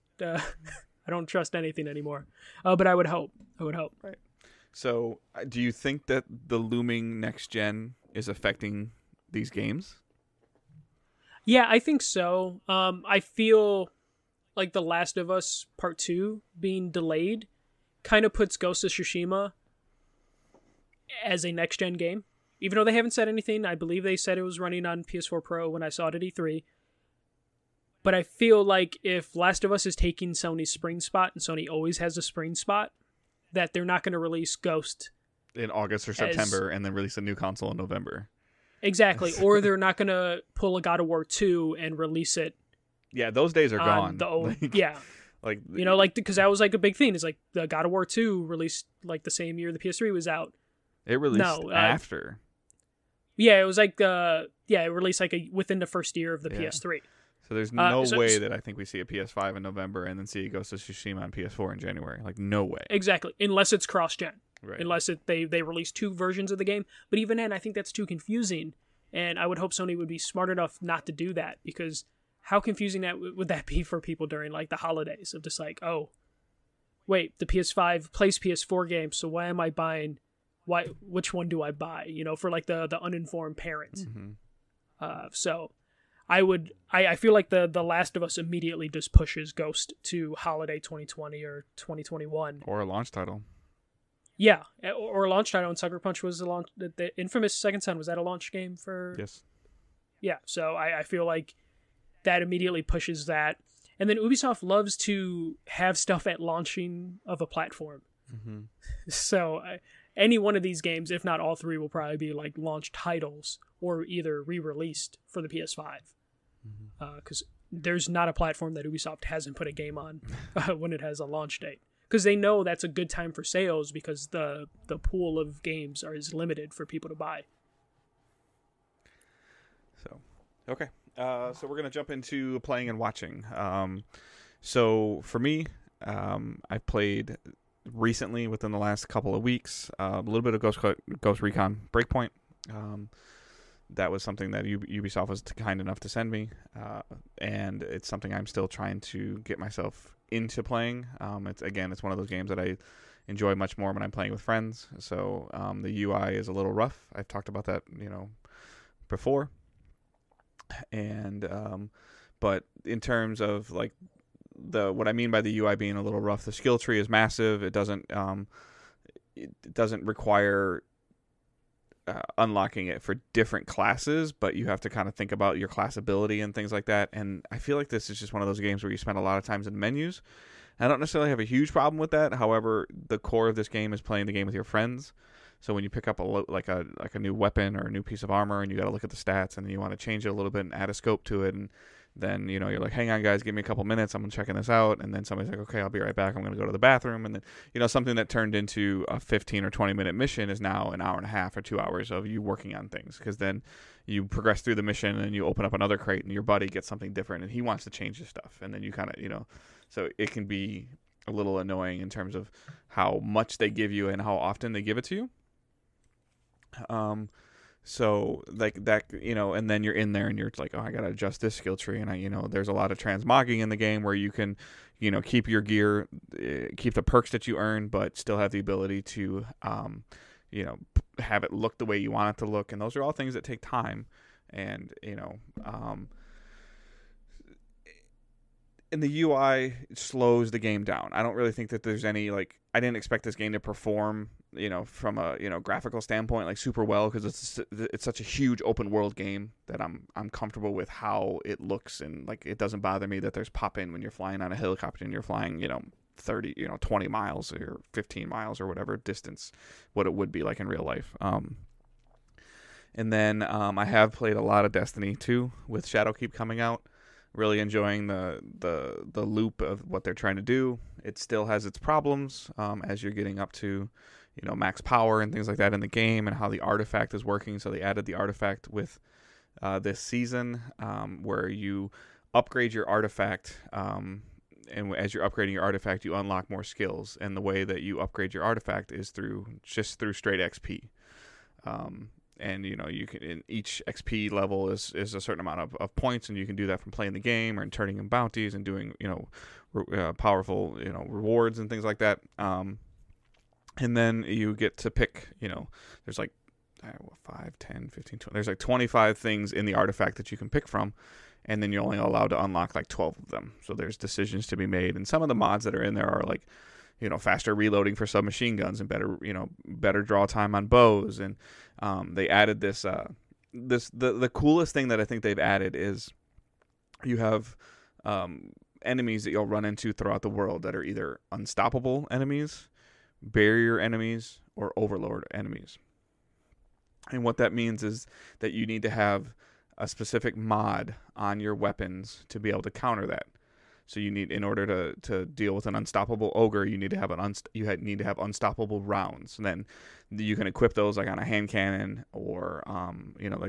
I don't trust anything anymore. But I would hope. Right. So, do you think that the looming next gen is affecting these games? Yeah, I think so. I feel like The Last of Us Part 2 being delayed kind of puts Ghost of Tsushima as a next gen game. Even though they haven't said anything, I believe they said it was running on PS4 Pro when I saw it at E3. But I feel like if Last of Us is taking Sony's spring spot, and Sony always has a spring spot, that they're not going to release Ghost in August or September and then release a new console in November. Exactly. Or they're not going to pull a God of War 2 and release it. Yeah, those days are gone. Because that was like a big thing. It's like the God of War 2 released like the same year the PS3 was out. It released after. Yeah, it was like it released like within the first year of the PS3. So there's no way that I think we see a PS5 in November and then see Ghost of Tsushima on PS4 in January. Like, no way. Exactly. Unless it's cross-gen. Right. Unless they release two versions of the game. But even then, I think that's too confusing. And I would hope Sony would be smart enough not to do that. Because how confusing would that be for people during, like, the holidays? Of just like, oh, wait, the PS5 plays PS4 games, so why am I buying... which one do I buy? For, like, the uninformed parent. Mm-hmm. So... I feel like the Last of Us immediately just pushes Ghost to holiday 2020 or 2021. Or a launch title. Yeah, or a launch title. And Sucker Punch was the infamous Second Son. Was that a launch game for? Yes. Yeah, so I feel like that immediately pushes that. And then Ubisoft loves to have stuff at launching of a platform. Mm-hmm. So any one of these games, if not all three, will probably be like launch titles or either re-released for the PS5. Because there's not a platform that Ubisoft hasn't put a game on when it has a launch date. Because they know that's a good time for sales because the pool of games is limited for people to buy. So, okay. So we're gonna jump into playing and watching. So for me, I've played recently within the last couple of weeks a little bit of Ghost Recon Breakpoint. That was something that Ubisoft was kind enough to send me, and it's something I'm still trying to get myself into playing. It's one of those games that I enjoy much more when I'm playing with friends. So the UI is a little rough. I've talked about that, before. And but in terms of like what I mean by the UI being a little rough, the skill tree is massive. It doesn't require unlocking it for different classes, but you have to kind of think about your class ability and things like that. And I feel like this is just one of those games where you spend a lot of times in menus. I don't necessarily have a huge problem with that. However, the core of this game is playing the game with your friends. So when you pick up a new weapon or a new piece of armor, and you got to look at the stats, and then you want to change it a little bit and add a scope to it, and then you're like, hang on guys, give me a couple minutes, I'm checking this out. And then somebody's like, okay, I'll be right back, I'm going to go to the bathroom. And then something that turned into a 15 or 20 minute mission is now an hour and a half or 2 hours of you working on things, because then you progress through the mission and you open up another crate and your buddy gets something different and he wants to change his stuff, and then you kind of so it can be a little annoying in terms of how much they give you and how often they give it to you. So like that, and then you're in there and you're like, oh, I got to adjust this skill tree. And there's a lot of transmogging in the game where you can, keep your gear, keep the perks that you earn, but still have the ability to, have it look the way you want it to look. And those are all things that take time. And, and the UI slows the game down. I don't really think that there's any, I didn't expect this game to perform, from a, graphical standpoint, super well, because it's such a huge open world game that I'm comfortable with how it looks, and it doesn't bother me that there's pop-in when you're flying on a helicopter and you're flying, 30, 20 miles or 15 miles or whatever distance, what it would be like in real life. And then I have played a lot of Destiny 2 with Shadowkeep coming out. Really enjoying the loop of what they're trying to do. It still has its problems as you're getting up to, max power and things like that in the game, and how the artifact is working. So they added the artifact with this season, where you upgrade your artifact, and as you're upgrading your artifact, you unlock more skills. And the way that you upgrade your artifact is through straight XP. And you can, in each XP level is a certain amount of points, and you can do that from playing the game or in turning in bounties and doing powerful rewards and things like that. And then you get to pick, there's 5, 10, 15, 20, there's 25 things in the artifact that you can pick from, and then you're only allowed to unlock 12 of them. So there's decisions to be made, and some of the mods that are in there are faster reloading for submachine guns and better draw time on bows. And they added this the coolest thing that I think they've added is you have enemies that you'll run into throughout the world that are either unstoppable enemies, barrier enemies, or overlord enemies. And what that means is that you need to have a specific mod on your weapons to be able to counter that. So you need, in order to deal with an unstoppable ogre, you need to have unstoppable rounds. And then you can equip those on a hand cannon, or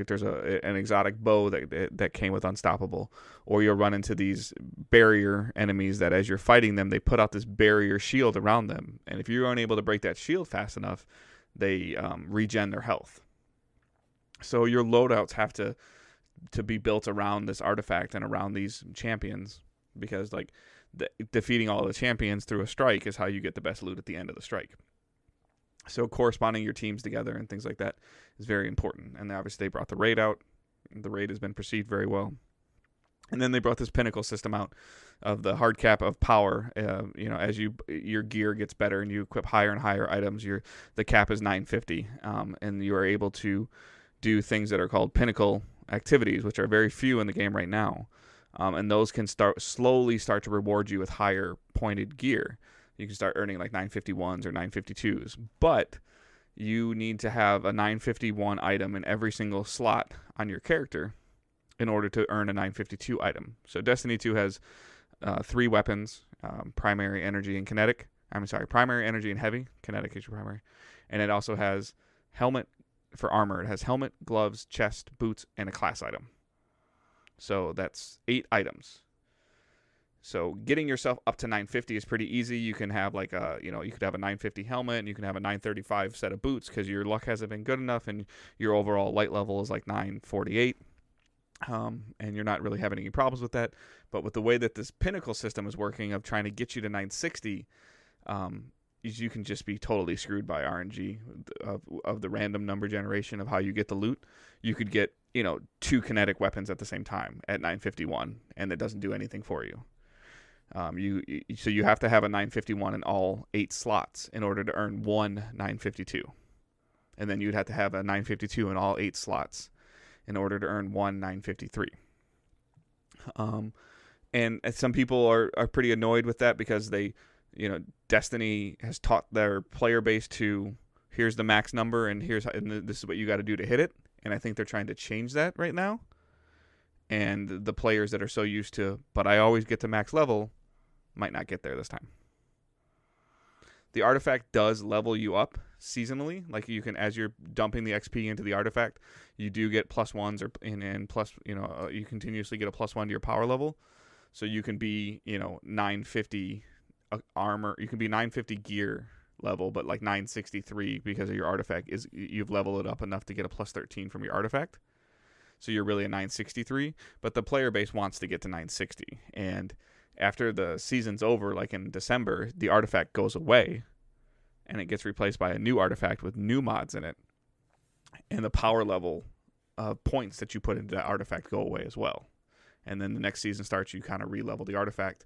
there's an exotic bow that came with unstoppable. Or you'll run into these barrier enemies that as you're fighting them, they put out this barrier shield around them. And if you're unable to break that shield fast enough, they regen their health. So your loadouts have to be built around this artifact and around these champions. Because defeating all the champions through a strike is how you get the best loot at the end of the strike. So corresponding your teams together and things like that is very important. And obviously they brought the raid out. The raid has been perceived very well. And then they brought this pinnacle system out of the hard cap of power. As your gear gets better and you equip higher and higher items, the cap is 950, and you are able to do things that are called pinnacle activities, which are very few in the game right now. And those can slowly start to reward you with higher pointed gear. You can start earning 951s or 952s. But you need to have a 951 item in every single slot on your character in order to earn a 952 item. So Destiny 2 has 3 weapons, primary, energy, and kinetic. Primary, energy, and heavy. Kinetic is your primary. And it also has helmet for armor. It has helmet, gloves, chest, boots, and a class item. So that's 8 items. So getting yourself up to 950 is pretty easy. You can have like you could have a 950 helmet, and you can have a 935 set of boots because your luck hasn't been good enough, and your overall light level is like 948. And you're not really having any problems with that. But with the way that this pinnacle system is working of trying to get you to 960, you can just be totally screwed by RNG of the random number generation of how you get the loot. You could get 2 kinetic weapons at the same time at 951, and it doesn't do anything for you. So you have to have a 951 in all 8 slots in order to earn one 952, and then you'd have to have a 952 in all 8 slots in order to earn one 953. And some people are pretty annoyed with that because they, Destiny has taught their player base to, here's the max number and this is what you got to do to hit it. And I think they're trying to change that right now. And the players that are so used to, but I always get to max level, might not get there this time. The artifact does level you up seasonally. Like you can, as you're dumping the XP into the artifact, you do get +1s and plus, you continuously get a +1 to your power level. So you can be, 950 armor. You can be 950 gear level, but like 963 because of your artifact you've leveled it up enough to get a +13 from your artifact. So you're really a 963, but the player base wants to get to 960. And after the season's over, like in December, the artifact goes away and it gets replaced by a new artifact with new mods in it. And the power level points that you put into that artifact go away as well. And then the next season starts, you kind of re-level the artifact,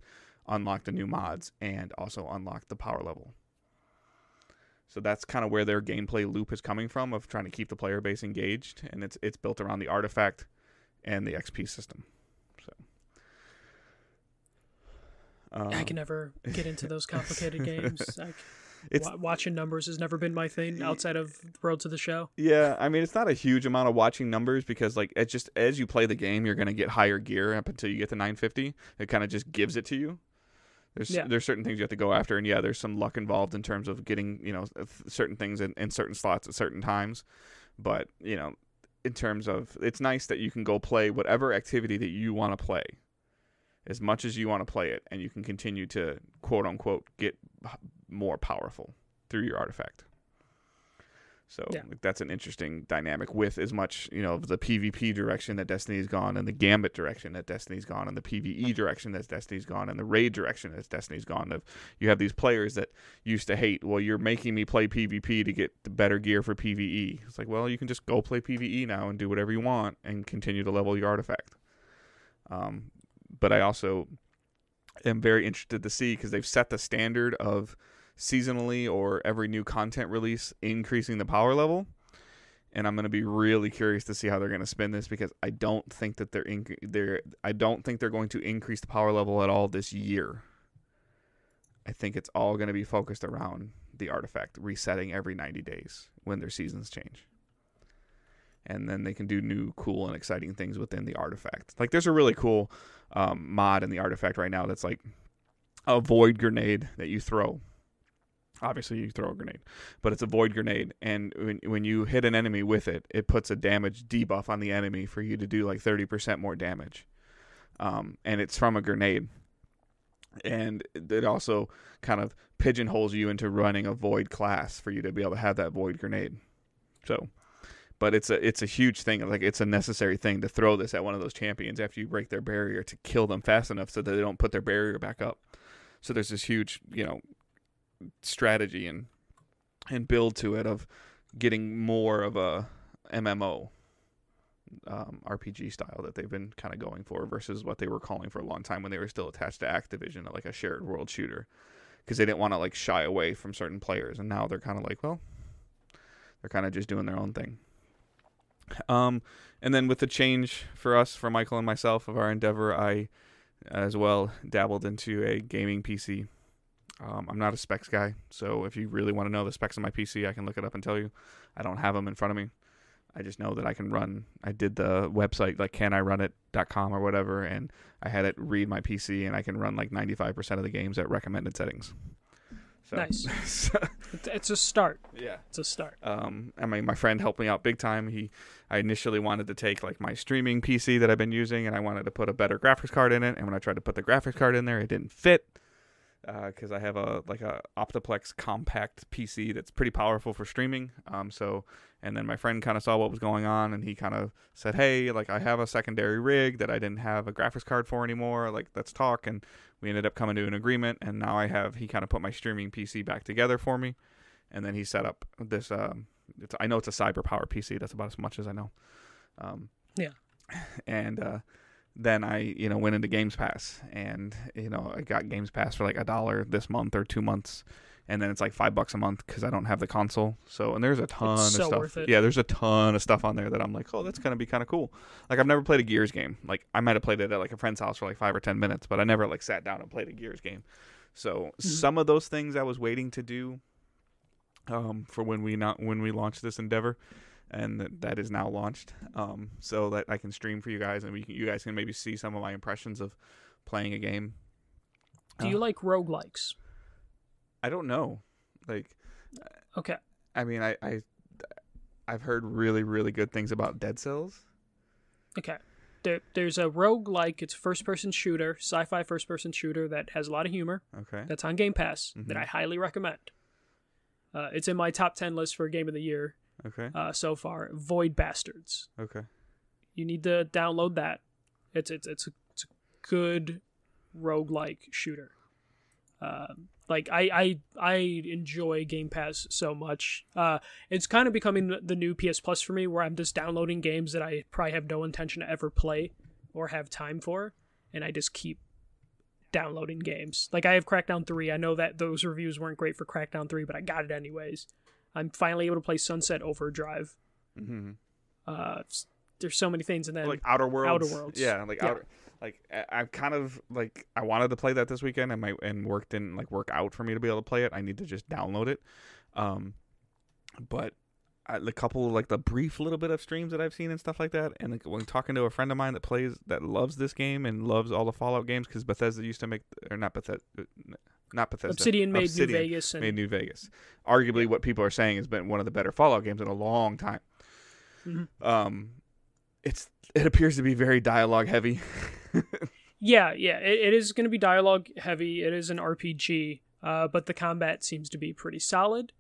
unlock the new mods, and also unlock the power level. So that's kind of where their gameplay loop is coming from, of trying to keep the player base engaged, and it's built around the artifact and the XP system. So I can never get into those complicated games. Watching numbers has never been my thing outside of Road to the Show. Yeah, I mean, it's not a huge amount of watching numbers because, like, it's just as you play the game, you're going to get higher gear up until you get to 950. It kind of just gives it to you. There's certain things you have to go after, and there's some luck involved in terms of getting certain things in certain slots at certain times. But in terms of, it's nice that you can go play whatever activity that you want to play, as much as you want to play it, and you can continue to quote unquote get more powerful through your artifact. So that's an interesting dynamic with as much, the PvP direction that Destiny's gone, and the Gambit direction that Destiny's gone, and the PvE direction that Destiny's gone, and the Raid direction that Destiny's gone. You have these players that used to hate, well, you're making me play PvP to get the better gear for PvE. It's like, well, you can just go play PvE now and do whatever you want and continue to level your artifact. But I also am very interested to see, because they've set the standard of seasonally or every new content release increasing the power level, and I'm going to be really curious to see how they're going to spin this, because I don't think that I don't think they're going to increase the power level at all this year. I think it's all going to be focused around the artifact resetting every 90 days when their seasons change. And then they can do new, cool, and exciting things within the artifact. Like, there's a really cool mod in the artifact right now that's like a void grenade that you throw. Obviously, you throw a grenade, but it's a void grenade. And when you hit an enemy with it, it puts a damage debuff on the enemy for you to do like 30% more damage. And it's from a grenade. And it also kind of pigeonholes you into running a void class for you to be able to have that void grenade. So... But it's a huge thing. Like, it's a necessary thing to throw this at one of those champions after you break their barrier to kill them fast enough so that they don't put their barrier back up. So there's this huge, strategy and build to it of getting more of a MMO RPG style that they've been kind of going for versus what they were calling for a long time when they were still attached to Activision, like a shared world shooter, because they didn't want to like shy away from certain players. And now they're kind of like, well, they're kind of just doing their own thing. And then with the change for us, for Michael and myself, of our endeavor, I as well dabbled into a gaming PC. I'm not a specs guy, so if you really want to know the specs of my PC, I can look it up and tell you. I don't have them in front of me. I just know that I can run. I did the website, like canirunit.com or whatever, and I had it read my PC, and I can run like 95% of the games at recommended settings. So, Nice. It's a start. Yeah. It's a start. I mean, my friend helped me out big time. I initially wanted to take like my streaming PC that I've been using, and I wanted to put a better graphics card in it. And when I tried to put the graphics card in there, it didn't fit because I have a Optiplex compact PC that's pretty powerful for streaming. And then my friend kind of saw what was going on, and he kind of said, "Hey, like I have a secondary rig that I didn't have a graphics card for anymore. Like let's talk." And we ended up coming to an agreement, and now he kind of put my streaming PC back together for me. And then he set up this. I know it's a CyberPower PC. That's about as much as I know. Yeah. And then I, went into Games Pass, and I got Games Pass for like $1 this month or 2 months, and then it's like $5 a month because I don't have the console. So, and there's a ton of stuff. Worth it. Yeah, there's a ton of stuff on there that I'm like, oh, that's gonna be kind of cool. Like I've never played a Gears game. Like I might have played it at like a friend's house for like 5 or 10 minutes, but I never like sat down and played a Gears game. So some of those things I was waiting to do. For when we launch this endeavor, and that is now launched, so that I can stream for you guys, and you guys can maybe see some of my impressions of playing a game. Do you like roguelikes? I don't know. Like, okay. I mean, I've heard really, really good things about Dead Cells. Okay. There's a roguelike. It's a first-person shooter, sci-fi first-person shooter that has a lot of humor. Okay. That's on Game Pass that I highly recommend. It's in my top 10 list for Game of the Year. Okay. So far, Void Bastards. Okay. You need to download that. It's a good roguelike shooter. Like I enjoy Game Pass so much. It's kind of becoming the new PS Plus for me, where I'm just downloading games that I probably have no intention to ever play or have time for, and I just keep downloading games. Like I have Crackdown 3. I know that those reviews weren't great for Crackdown 3, but I got it anyways. I'm finally able to play Sunset Overdrive. Mm-hmm. There's so many things, and then like Outer Worlds. Yeah, I kind of like I wanted to play that this weekend, and work didn't like work out for me to be able to play it. I need to just download it. But a couple of like the brief little bit of streams that I've seen and stuff like that, and like, when talking to a friend of mine that loves this game and loves all the Fallout games, because Bethesda used to make, or not Bethesda. Obsidian made New Vegas. New Vegas. Arguably, what people are saying has been one of the better Fallout games in a long time. Mm-hmm. It appears to be very dialogue heavy. Yeah. It is going to be dialogue heavy. It is an RPG, but the combat seems to be pretty solid.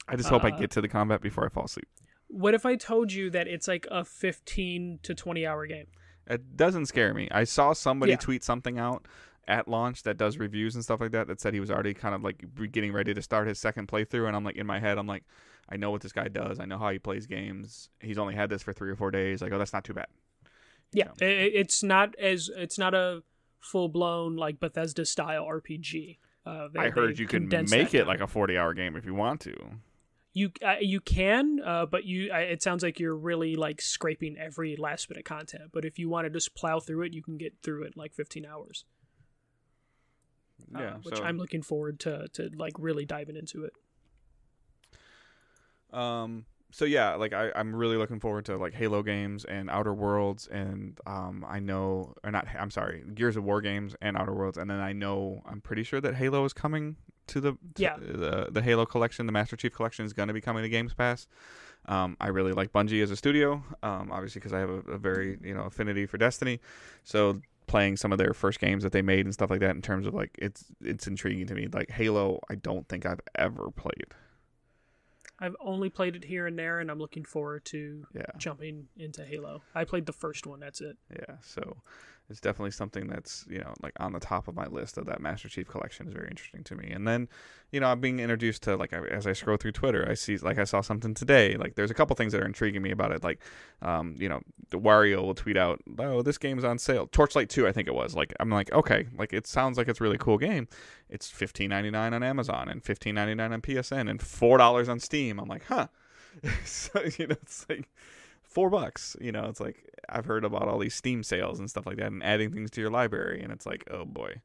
I just hope I get to the combat before I fall asleep. What if I told you that it's like a 15 to 20 hour game? It doesn't scare me. I saw somebody tweet something out at launch that does reviews and stuff like that said he was already kind of like getting ready to start his second playthrough, and I'm like, in my head, I'm like, I know what this guy does. I know how he plays games. He's only had this for 3 or 4 days. Like, oh, that's not too bad. Yeah, it's not a full blown like Bethesda style RPG. I heard you can make it like a 40-hour game if you want to. You can, but it sounds like you're really like scraping every last bit of content. But if you want to just plow through it, you can get through it in like 15 hours. Which I'm looking forward to like really diving into it. So yeah, like I'm really looking forward to like Halo games and Outer Worlds, and Gears of War games and Outer Worlds, and then I'm pretty sure that Halo is coming to the Halo collection. The Master Chief collection is going to be coming to Games Pass. I really like Bungie as a studio, obviously because I have a very affinity for Destiny, so playing some of their first games that they made and stuff like that, in terms of like it's intriguing to me. Like Halo, I don't think I've ever played. I've only played it here and there, and I'm looking forward to jumping into Halo. I played the first one, that's it. Yeah, so it's definitely something that's, like on the top of my list of that Master Chief collection is very interesting to me. And then, I'm being introduced to, like, as I scroll through Twitter, I saw something today. Like, there's a couple things that are intriguing me about it. Like, the Wario will tweet out, oh, this game's on sale. Torchlight 2, I think it was. Like, I'm like, okay, like, it sounds like it's a really cool game. It's $15.99 on Amazon and $15.99 on PSN and $4 on Steam. I'm like, huh. So, it's like $4. It's like, I've heard about all these Steam sales and stuff like that and adding things to your library, and it's like, oh boy,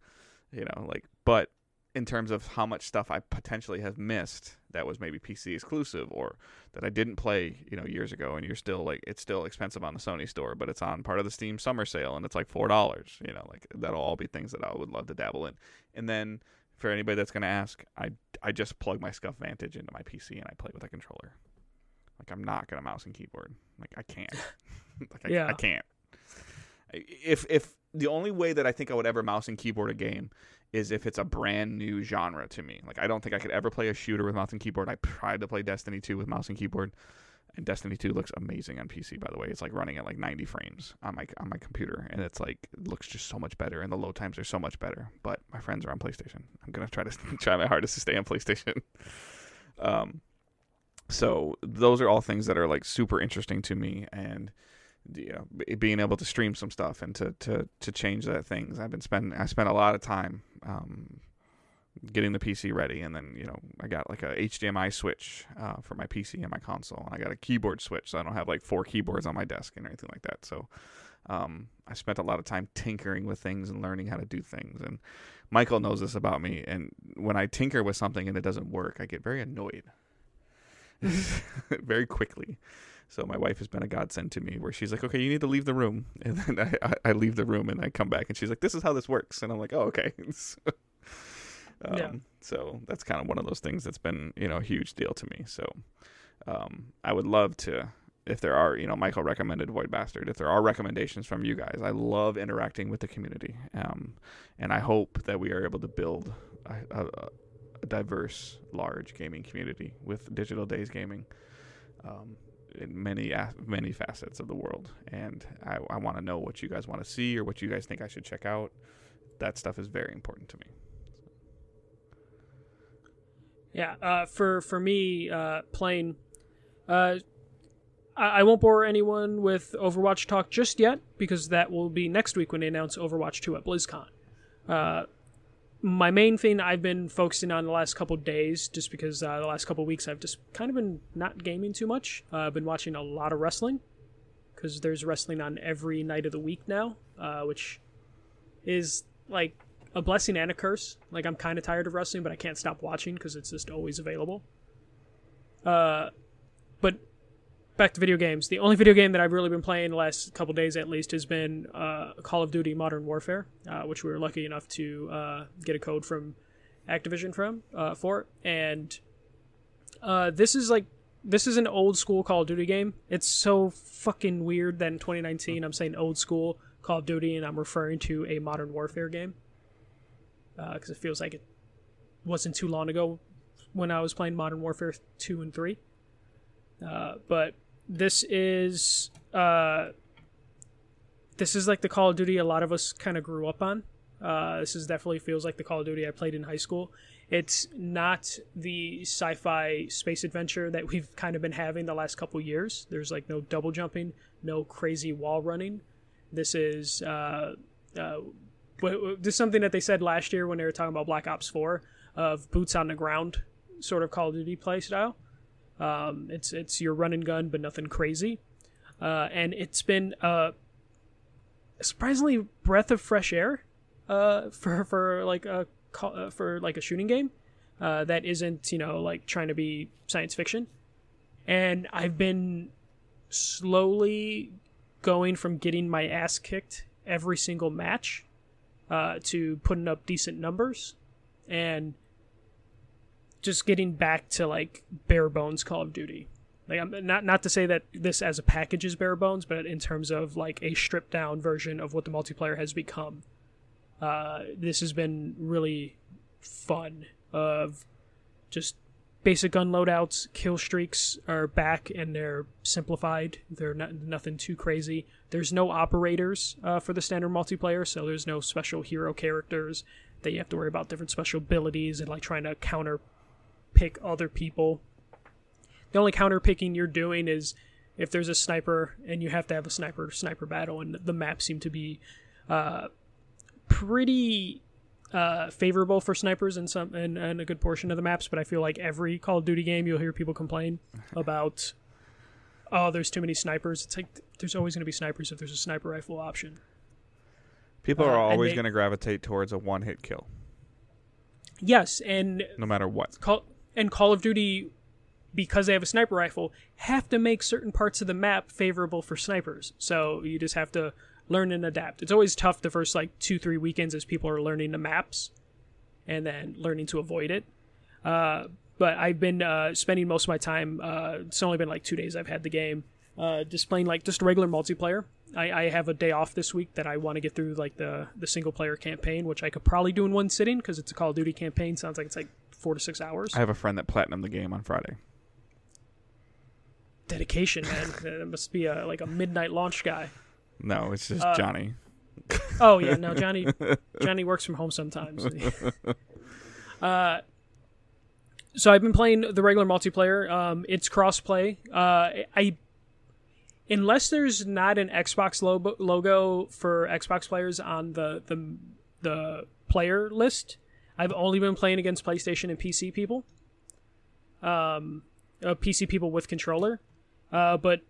but in terms of how much stuff I potentially have missed that was maybe PC exclusive or that I didn't play, years ago, and you're still like, it's still expensive on the Sony store, but it's on part of the Steam summer sale and it's like $4, like that'll all be things that I would love to dabble in. And then for anybody that's going to ask, I just plug my Scuff Vantage into my PC and I play with a controller. Like, I'm not going to mouse and keyboard. Like, I can't. I can't. If the only way that I think I would ever mouse and keyboard a game is if it's a brand new genre to me. Like, I don't think I could ever play a shooter with mouse and keyboard. I tried to play Destiny 2 with mouse and keyboard, and Destiny 2 looks amazing on PC, by the way. It's like running at like 90 frames on my computer, and it's like, it looks just so much better, and the load times are so much better. But my friends are on PlayStation. I'm going to try my hardest to stay on PlayStation. So those are all things that are like super interesting to me, and being able to stream some stuff and to change that things. I spent a lot of time getting the PC ready, and then I got like a HDMI switch for my PC and my console, and I got a keyboard switch, so I don't have like 4 keyboards on my desk and anything like that. So I spent a lot of time tinkering with things and learning how to do things, and Michael knows this about me, and when I tinker with something and it doesn't work, I get very annoyed very quickly. So my wife has been a godsend to me, where she's like, okay, you need to leave the room. And then I leave the room, and I come back, and she's like, this is how this works. And I'm like, oh, okay. So that's kind of one of those things that's been, a huge deal to me. So I would love to, if there are, Michael recommended Void Bastard, if there are recommendations from you guys, I love interacting with the community. And I hope that we are able to build a diverse, large gaming community with Digital Days Gaming. In many facets of the world, and I want to know what you guys want to see or what you guys think I should check out. That stuff is very important to me. Yeah, for me, playing, I won't bore anyone with Overwatch talk just yet, because that will be next week when they announce Overwatch 2 at BlizzCon. My main thing I've been focusing on the last couple days, just because the last couple weeks I've just kind of been not gaming too much. I've been watching a lot of wrestling, because there's wrestling on every night of the week now, which is like a blessing and a curse. Like, I'm kind of tired of wrestling, but I can't stop watching because it's just always available. But back to video games. The only video game that I've really been playing the last couple days at least has been Call of Duty Modern Warfare, which we were lucky enough to get a code from Activision for. And this is an old school Call of Duty game. It's so fucking weird that in 2019 I'm saying old school Call of Duty and I'm referring to a Modern Warfare game. Because it feels like it wasn't too long ago when I was playing Modern Warfare 2 and 3. But this is like the Call of Duty a lot of us kind of grew up on. This is definitely feels like the Call of Duty I played in high school. It's not the sci-fi space adventure that we've kind of been having the last couple years. There's like no double jumping, no crazy wall running. This is this is something that they said last year when they were talking about Black Ops 4 of boots on the ground sort of Call of Duty play style. It's your run and gun, but nothing crazy. And it's been a surprisingly breath of fresh air for a shooting game that isn't like trying to be science fiction. And I've been slowly going from getting my ass kicked every single match to putting up decent numbers and just getting back to like bare bones Call of Duty. Like, I'm not to say that this as a package is bare bones, but in terms of like a stripped down version of what the multiplayer has become, this has been really fun. Of just basic gun loadouts, kill streaks are back and they're simplified. They're nothing too crazy. There's no operators for the standard multiplayer, so there's no special hero characters that you have to worry about different special abilities and like trying to counter pick other people. The only counter picking you're doing is if there's a sniper and you have to have a sniper battle, and the maps seem to be pretty favorable for snipers in a good portion of the maps. But I feel like every Call of Duty game you'll hear people complain about, oh, there's too many snipers. It's like there's always going to be snipers if there's a sniper rifle option. People are always going to gravitate towards a one-hit kill. Yes, and no matter what. Call of Duty, because they have a sniper rifle, have to make certain parts of the map favorable for snipers. So you just have to learn and adapt. It's always tough the first like 2-3 weekends as people are learning the maps. and then learning to avoid it. But I've been spending most of my time, it's only been like 2 days I've had the game, just playing like just regular multiplayer. I have a day off this week that I want to get through like the single player campaign, which I could probably do in one sitting because it's a Call of Duty campaign. Sounds like it's like 4 to 6 hours. I have a friend that platinumed the game on Friday. Dedication, man. That must be like a midnight launch guy. No, it's just Johnny. Oh yeah, no, Johnny works from home sometimes. So I've been playing the regular multiplayer. It's cross-play. Unless there's not an Xbox logo for Xbox players on the player list, I've only been playing against PlayStation and PC people. PC people with controller. But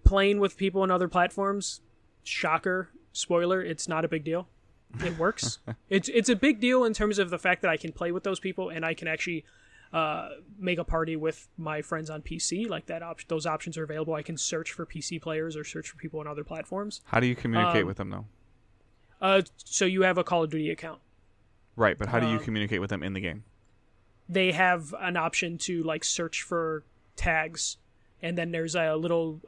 playing with people on other platforms, shocker, spoiler, it's not a big deal. It works. It's a big deal in terms of the fact that I can play with those people and I can actually make a party with my friends on PC. Like that those options are available. I can search for PC players or search for people on other platforms. How do you communicate with them though? So you have a Call of Duty account. Right, but how do you communicate with them in the game? They have an option to like search for tags, and then there's a little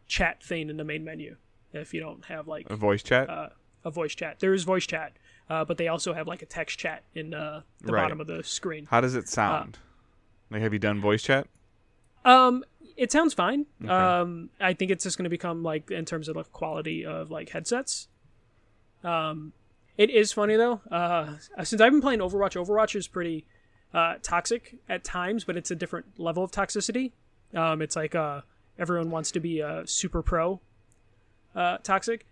chat thing in the main menu. If you don't have like a voice chat. A voice chat. There is voice chat, but they also have like a text chat in the bottom of the screen. How does it sound? Like, have you done voice chat? It sounds fine. Okay. I think it's just going to become like in terms of the quality of like headsets. It is funny though. Since I've been playing Overwatch is pretty toxic at times, but it's a different level of toxicity. It's like everyone wants to be super pro toxic.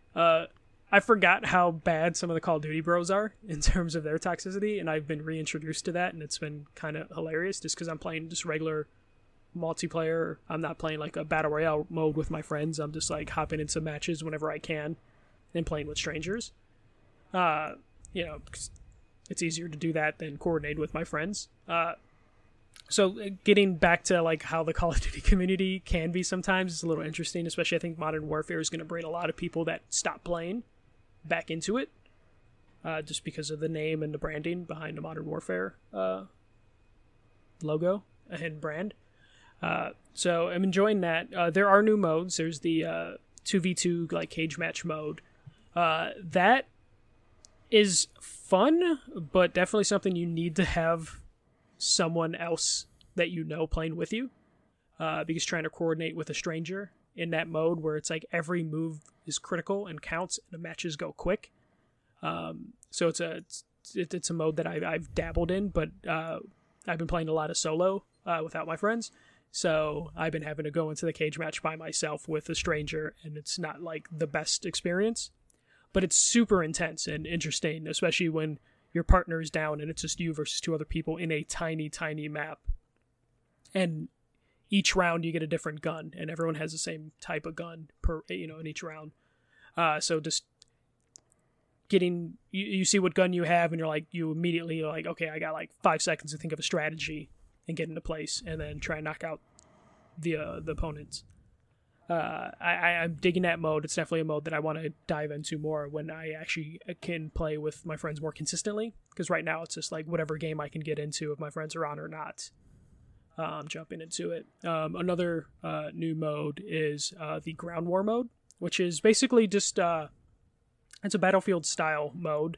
I forgot how bad some of the Call of Duty bros are in terms of their toxicity, and I've been reintroduced to that, and it's been kind of hilarious just because I'm playing just regular multiplayer. I'm not playing like a battle royale mode with my friends. I'm just like hopping into matches whenever I can and playing with strangers. Because it's easier to do that than coordinate with my friends. So getting back to like how the Call of Duty community can be sometimes is a little interesting, especially I think Modern Warfare is going to bring a lot of people that stop playing back into it, just because of the name and the branding behind the Modern Warfare logo and brand. So I'm enjoying that. There are new modes. There's the 2v2 like cage match mode. That is fun, but definitely something you need to have someone else that you know playing with you, because trying to coordinate with a stranger in that mode where it's like every move is critical and counts and the matches go quick. So it's a mode that I've dabbled in, but I've been playing a lot of solo without my friends, so I've been having to go into the cage match by myself with a stranger, and it's not like the best experience, but it's super intense and interesting, especially when your partner is down and it's just you versus two other people in a tiny, tiny map. And each round you get a different gun, and everyone has the same type of gun in each round. So just getting, you see what gun you have, and you immediately are like, okay, I got like 5 seconds to think of a strategy and get into place, and then try and knock out the opponents. I'm digging that mode. It's definitely a mode that I want to dive into more when I actually can play with my friends more consistently, because right now it's just like whatever game I can get into, if my friends are on or not, I'm jumping into it. Another new mode is the Ground War mode, which is basically just it's a Battlefield style mode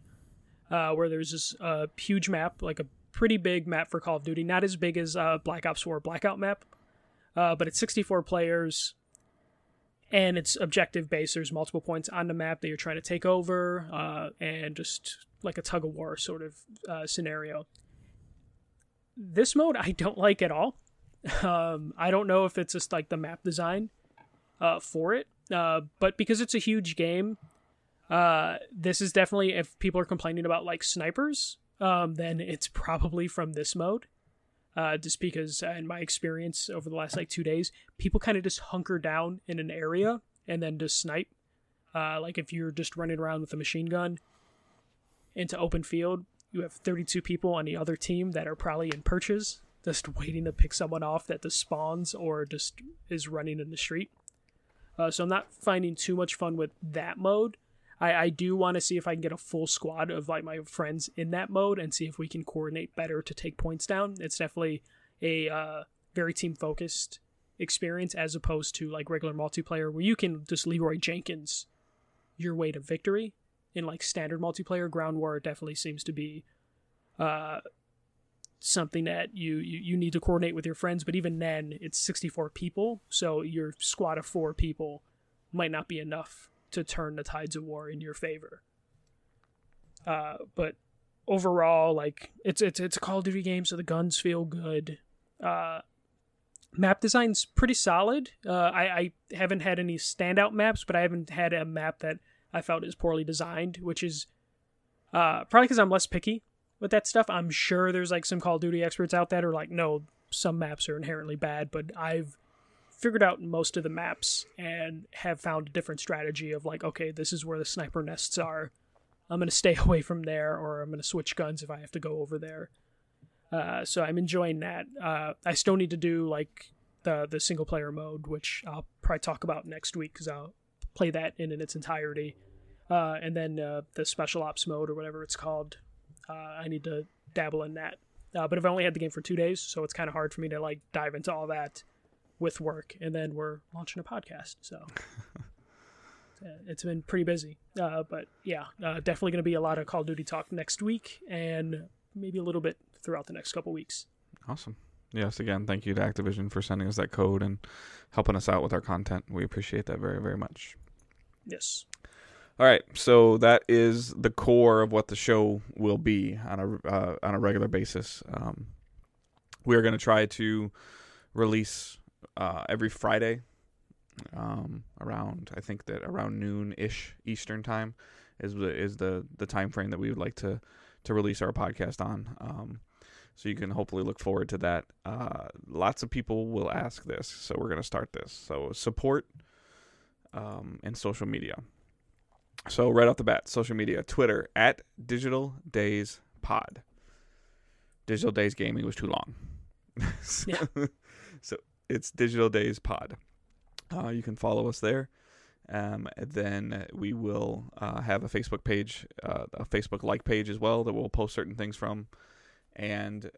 where there's this huge map, like a pretty big map for Call of Duty, not as big as Black Ops 4 Blackout map, but it's 64 players. And it's objective based. There's multiple points on the map that you're trying to take over, and just like a tug of war sort of scenario. This mode I don't like at all. I don't know if it's just like the map design for it, but because it's a huge game, this is definitely, if people are complaining about like snipers, then it's probably from this mode. Just because in my experience over the last like 2 days, people kind of just hunker down in an area and then just snipe. Like if you're just running around with a machine gun into open field, you have 32 people on the other team that are probably in perches, just waiting to pick someone off that just spawns or just is running in the street. So I'm not finding too much fun with that mode. I do want to see if I can get a full squad of like my friends in that mode and see if we can coordinate better to take points down. It's definitely a very team focused experience as opposed to like regular multiplayer where you can just Leroy Jenkins your way to victory. In like standard multiplayer, ground war definitely seems to be something that you need to coordinate with your friends, but even then it's 64 people, so your squad of 4 people might not be enough to turn the tides of war in your favor. But overall, like it's a Call of Duty game, so the guns feel good. Map design's pretty solid. I haven't had any standout maps, but I haven't had a map that I felt is poorly designed, which is probably because I'm less picky with that stuff. I'm sure there's like some Call of Duty experts out there who are like, no, some maps are inherently bad, but I've figured out most of the maps and have found a different strategy of like, okay, this is where the sniper nests are. I'm going to stay away from there, or I'm going to switch guns if I have to go over there. So I'm enjoying that. I still need to do like the single player mode, which I'll probably talk about next week because I'll play that in its entirety. And then the special ops mode or whatever it's called, I need to dabble in that. But I've only had the game for 2 days, so it's kind of hard for me to like dive into all that with work, and then we're launching a podcast, so it's been pretty busy. But yeah, definitely going to be a lot of Call of Duty talk next week, and maybe a little bit throughout the next couple weeks. Awesome. Yes, again, thank you to Activision for sending us that code and helping us out with our content. We appreciate that very, very much. Yes. All right, so that is the core of what the show will be on a regular basis. We are going to try to release every Friday around, I think that around noon-ish Eastern time is the time frame that we would like to release our podcast on. So you can hopefully look forward to that. Lots of people will ask this, so we're going to start this. So support and social media. So right off the bat, social media, Twitter at Digital Days Pod. Digital Days Gaming was too long. So it's Digital Days Pod. You can follow us there. Then we will have a Facebook page, a Facebook like page as well that we'll post certain things from. And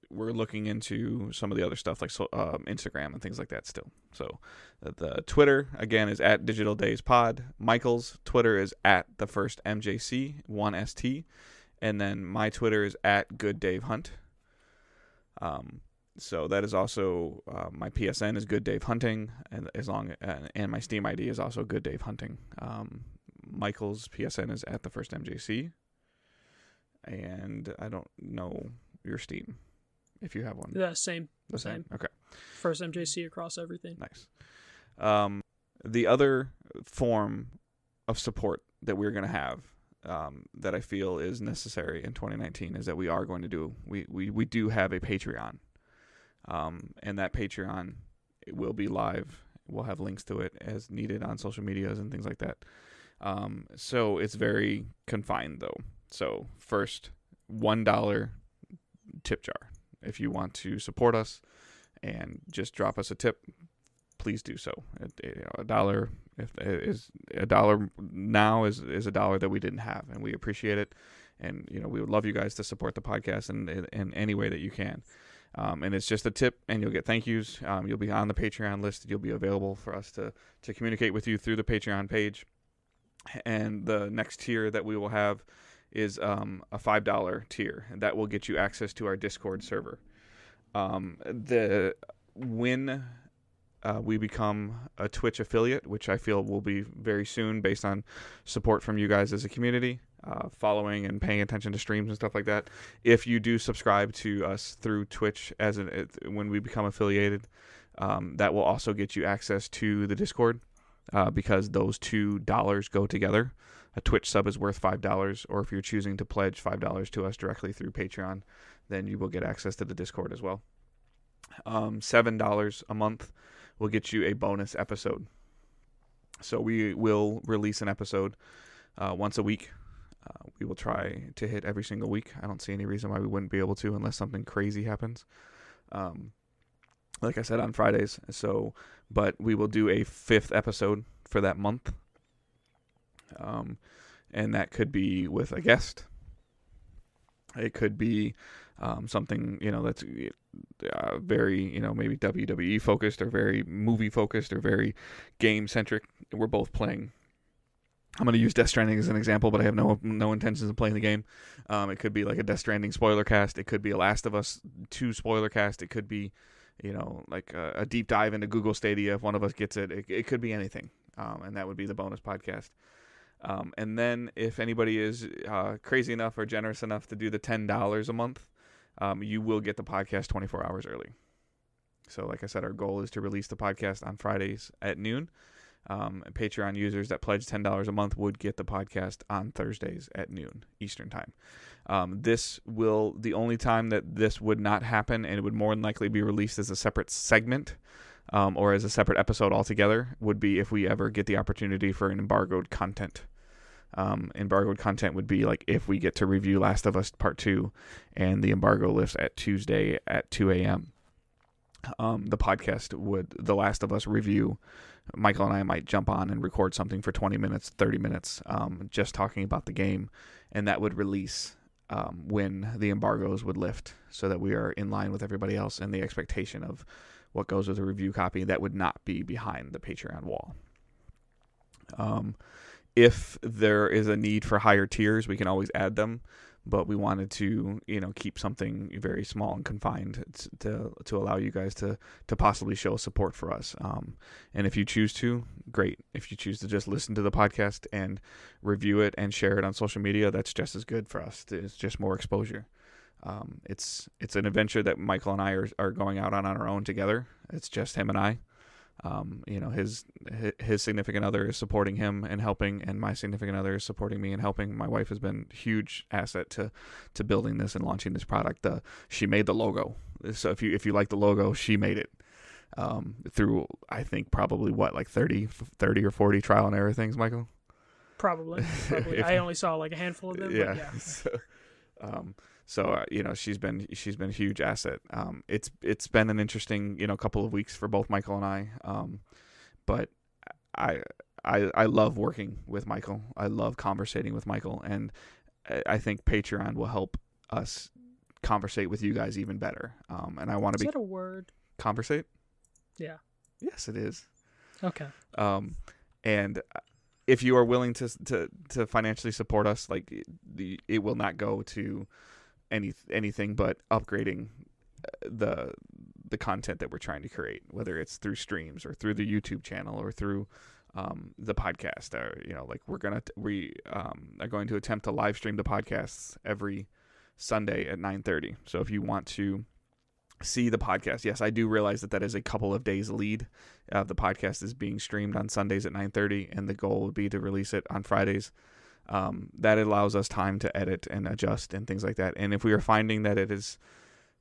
we're looking into some of the other stuff like Instagram and things like that still. So the Twitter, again, is at Digital Days Pod. Michael's Twitter is at the first MJC, 1ST. And then my Twitter is at Good Dave Hunt. So that is also my PSN is Good Dave Hunting, and and my Steam ID is also Good Dave Hunting. Michael's PSN is at the first MJC, and I don't know your Steam if you have one. The same. Okay. First MJC across everything. Nice. The other form of support that we're going to have that I feel is necessary in 2019 is that we are going to do we do have a Patreon. And that Patreon, it will be live. We'll have links to it as needed on social medias and things like that. So it's very confined though. So first, $1 tip jar. If you want to support us and just drop us a tip, please do so. $1, if is $1 now is $1 that we didn't have, and we appreciate it. And we would love you guys to support the podcast in any way that you can. And it's just a tip, and you'll get thank yous. You'll be on the Patreon list. You'll be available for us to communicate with you through the Patreon page. And the next tier that we will have is a $5 tier, and that will get you access to our Discord server. When we become a Twitch affiliate, which I feel will be very soon based on support from you guys as a community, following and paying attention to streams and stuff like that. If you do subscribe to us through Twitch when we become affiliated, that will also get you access to the Discord because those $2 go together. A Twitch sub is worth $5, or if you're choosing to pledge $5 to us directly through Patreon, then you will get access to the Discord as well. $7 a month will get you a bonus episode. So we will release an episode once a week. We will try to hit every single week. I don't see any reason why we wouldn't be able to unless something crazy happens. Like I said, on Fridays. But we will do a 5th episode for that month. And that could be with a guest. It could be something, that's very, maybe WWE focused or very movie focused or very game centric. We're both playing. I'm going to use Death Stranding as an example, but I have no intentions of playing the game. It could be like a Death Stranding spoiler cast. It could be a Last of Us 2 spoiler cast. It could be, like a deep dive into Google Stadia if one of us gets it. It could be anything, and that would be the bonus podcast. And then if anybody is crazy enough or generous enough to do the $10 a month, you will get the podcast 24 hours early. So like I said, our goal is to release the podcast on Fridays at noon. Patreon users that pledge $10 a month would get the podcast on Thursdays at noon Eastern time. The only time that this would not happen, and it would more than likely be released as a separate segment, or as a separate episode altogether, would be if we ever get the opportunity for an embargoed content. Embargoed content would be like if we get to review Last of Us Part 2 and the embargo lifts at Tuesday at 2 a.m. The podcast would, the Last of Us review, Michael and I might jump on and record something for 20 minutes, 30 minutes, just talking about the game, and that would release when the embargoes would lift, so that we are in line with everybody else and the expectation of what goes with a review copy. That would not be behind the Patreon wall. If there is a need for higher tiers, we can always add them, but we wanted to, keep something very small and confined to allow you guys to possibly show support for us. And if you choose to, great. If you choose to just listen to the podcast and review it and share it on social media, that's just as good for us. It's just more exposure. It's an adventure that Michael and I are going out on our own together. It's just him and I. His significant other is supporting him and helping, and my significant other is supporting me and helping. My wife has been a huge asset to building this and launching this product. She made the logo. So if you like the logo, she made it through, I think, probably like 30 or 40 trial and error things, Michael? Probably. I only saw like a handful of them. Yeah. But yeah. So she's been a huge asset. It's been an interesting couple of weeks for both Michael and I. But I love working with Michael. I love conversating with Michael, and I think Patreon will help us conversate with you guys even better. And I want to be. Is that a word? Conversate? Yeah. Yes, it is. Okay. And if you are willing to financially support us, like it will not go to anything but upgrading the content that we're trying to create, whether it's through streams or through the YouTube channel or through the podcast. Or we are going to attempt to live stream the podcasts every Sunday at 9:30. So if you want to see the podcast, yes, I do realize that is a couple of days lead. The podcast is being streamed on Sundays at 9:30, and the goal would be to release it on Fridays. That allows us time to edit and adjust and things like that. And if we are finding that it is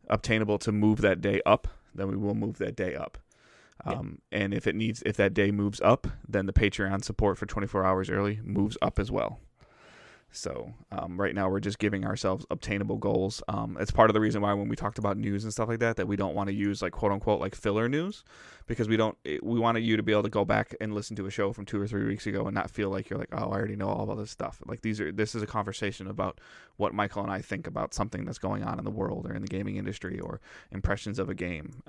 obtainable to move that day up, then we will move that day up. And if that day moves up, then the Patreon support for 24 hours early moves up as well. So right now we're just giving ourselves obtainable goals. It's part of the reason why when we talked about news and stuff like that we don't want to use like quote unquote like filler news, because we wanted you to be able to go back and listen to a show from 2 or 3 weeks ago and not feel like you're like, oh, I already know all about this stuff. Like this is a conversation about what Michael and I think about something that's going on in the world or in the gaming industry or impressions of a game.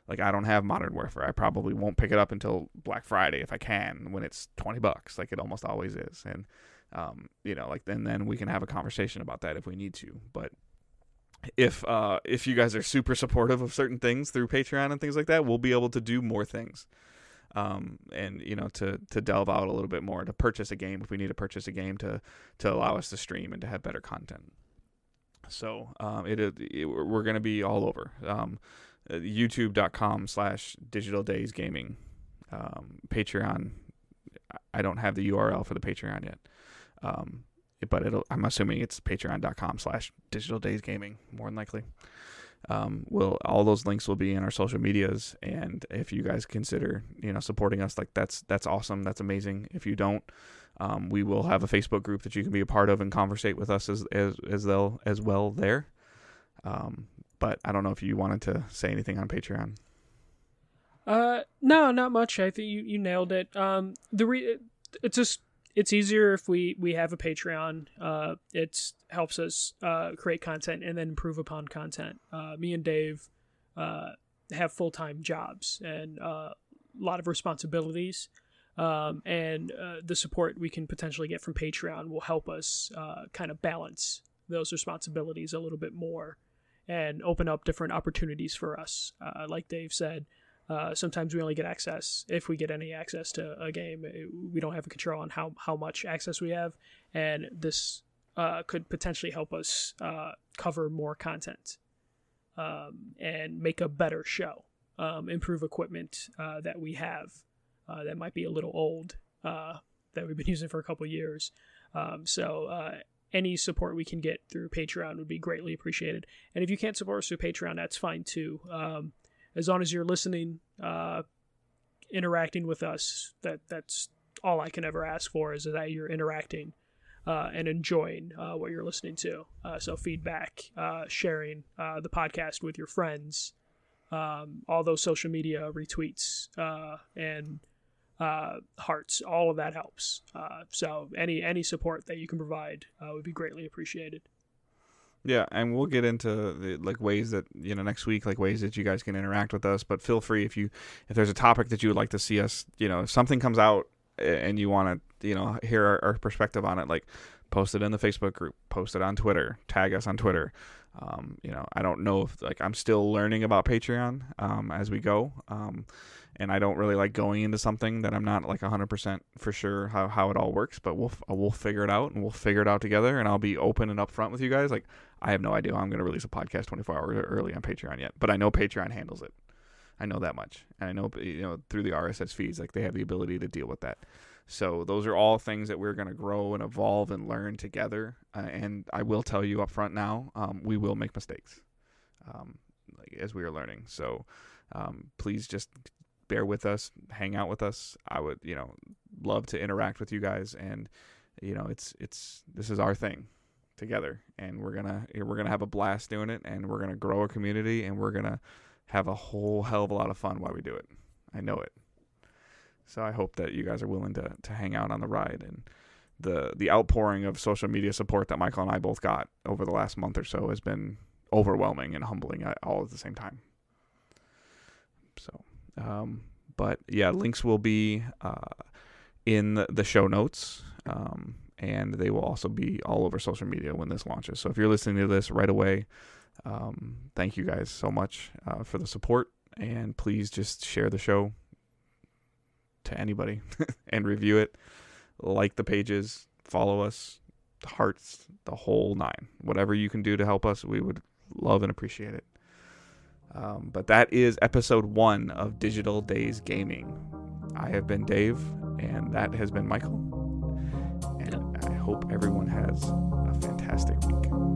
Like I don't have Modern Warfare. I probably won't pick it up until Black Friday if I can, when it's $20, like it almost always is. And then we can have a conversation about that if we need to. But if you guys are super supportive of certain things through Patreon and things like that, we'll be able to do more things. To delve out a little bit more, to purchase a game if we need to purchase a game to allow us to stream and to have better content. So we're going to be all over. YouTube.com/digitaldaysgaming. Patreon. I don't have the URL for the Patreon yet. But I'm assuming it's patreon.com/digitaldaysgaming, more than likely. All those links will be in our social medias, and if you guys consider, supporting us, like that's awesome. That's amazing. If you don't, we will have a Facebook group that you can be a part of and conversate with us as well there. But I don't know if you wanted to say anything on Patreon. No, not much. I think you nailed it. it's easier if we have a Patreon. It helps us create content and then improve upon content. Me and Dave have full-time jobs and a lot of responsibilities. And the support we can potentially get from Patreon will help us kind of balance those responsibilities a little bit more and open up different opportunities for us. Like Dave said, sometimes we only get access, if we get any access to a game. We don't have a control on how much access we have, and this could potentially help us cover more content and make a better show, improve equipment that we have that might be a little old, that we've been using for a couple years. So any support we can get through Patreon would be greatly appreciated. And if you can't support us through Patreon, that's fine too. As long as you're listening, interacting with us, that's all I can ever ask for, is that you're interacting and enjoying what you're listening to. So feedback, sharing the podcast with your friends, all those social media retweets and hearts, all of that helps. So any support that you can provide would be greatly appreciated. Yeah, and we'll get into the ways that, next week, ways that you guys can interact with us. But feel free, if there's a topic that you would like to see us, if something comes out and you want to, hear our perspective on it, post it in the Facebook group, post it on Twitter, tag us on Twitter. I don't know if I'm still learning about Patreon as we go. And I don't really like going into something that I'm not 100% for sure how it all works, but we'll figure it out, and we'll figure it out together, and I'll be open and upfront with you guys. I have no idea how I'm going to release a podcast 24 hours early on Patreon yet, but I know Patreon handles it. I know that much. And I know, through the RSS feeds, they have the ability to deal with that. So those are all things that we're going to grow and evolve and learn together. And I will tell you up front now, we will make mistakes as we are learning. So please just bear with us, hang out with us. I would, love to interact with you guys. And, this is our thing together. And we're going to have a blast doing it. And we're going to grow a community. And we're going to have a whole hell of a lot of fun while we do it. I know it. So I hope that you guys are willing to hang out on the ride. And the outpouring of social media support that Michael and I both got over the last month or so has been overwhelming and humbling all at the same time. So, but yeah, links will be in the show notes, and they will also be all over social media when this launches. So if you're listening to this right away, thank you guys so much for the support, and please just share the show to anybody and review it, like the pages, follow us, hearts, the whole nine. Whatever you can do to help us, we would love and appreciate it. But that is episode 1 of Digital Days Gaming. I have been Dave, and that has been Michael. And I hope everyone has a fantastic week.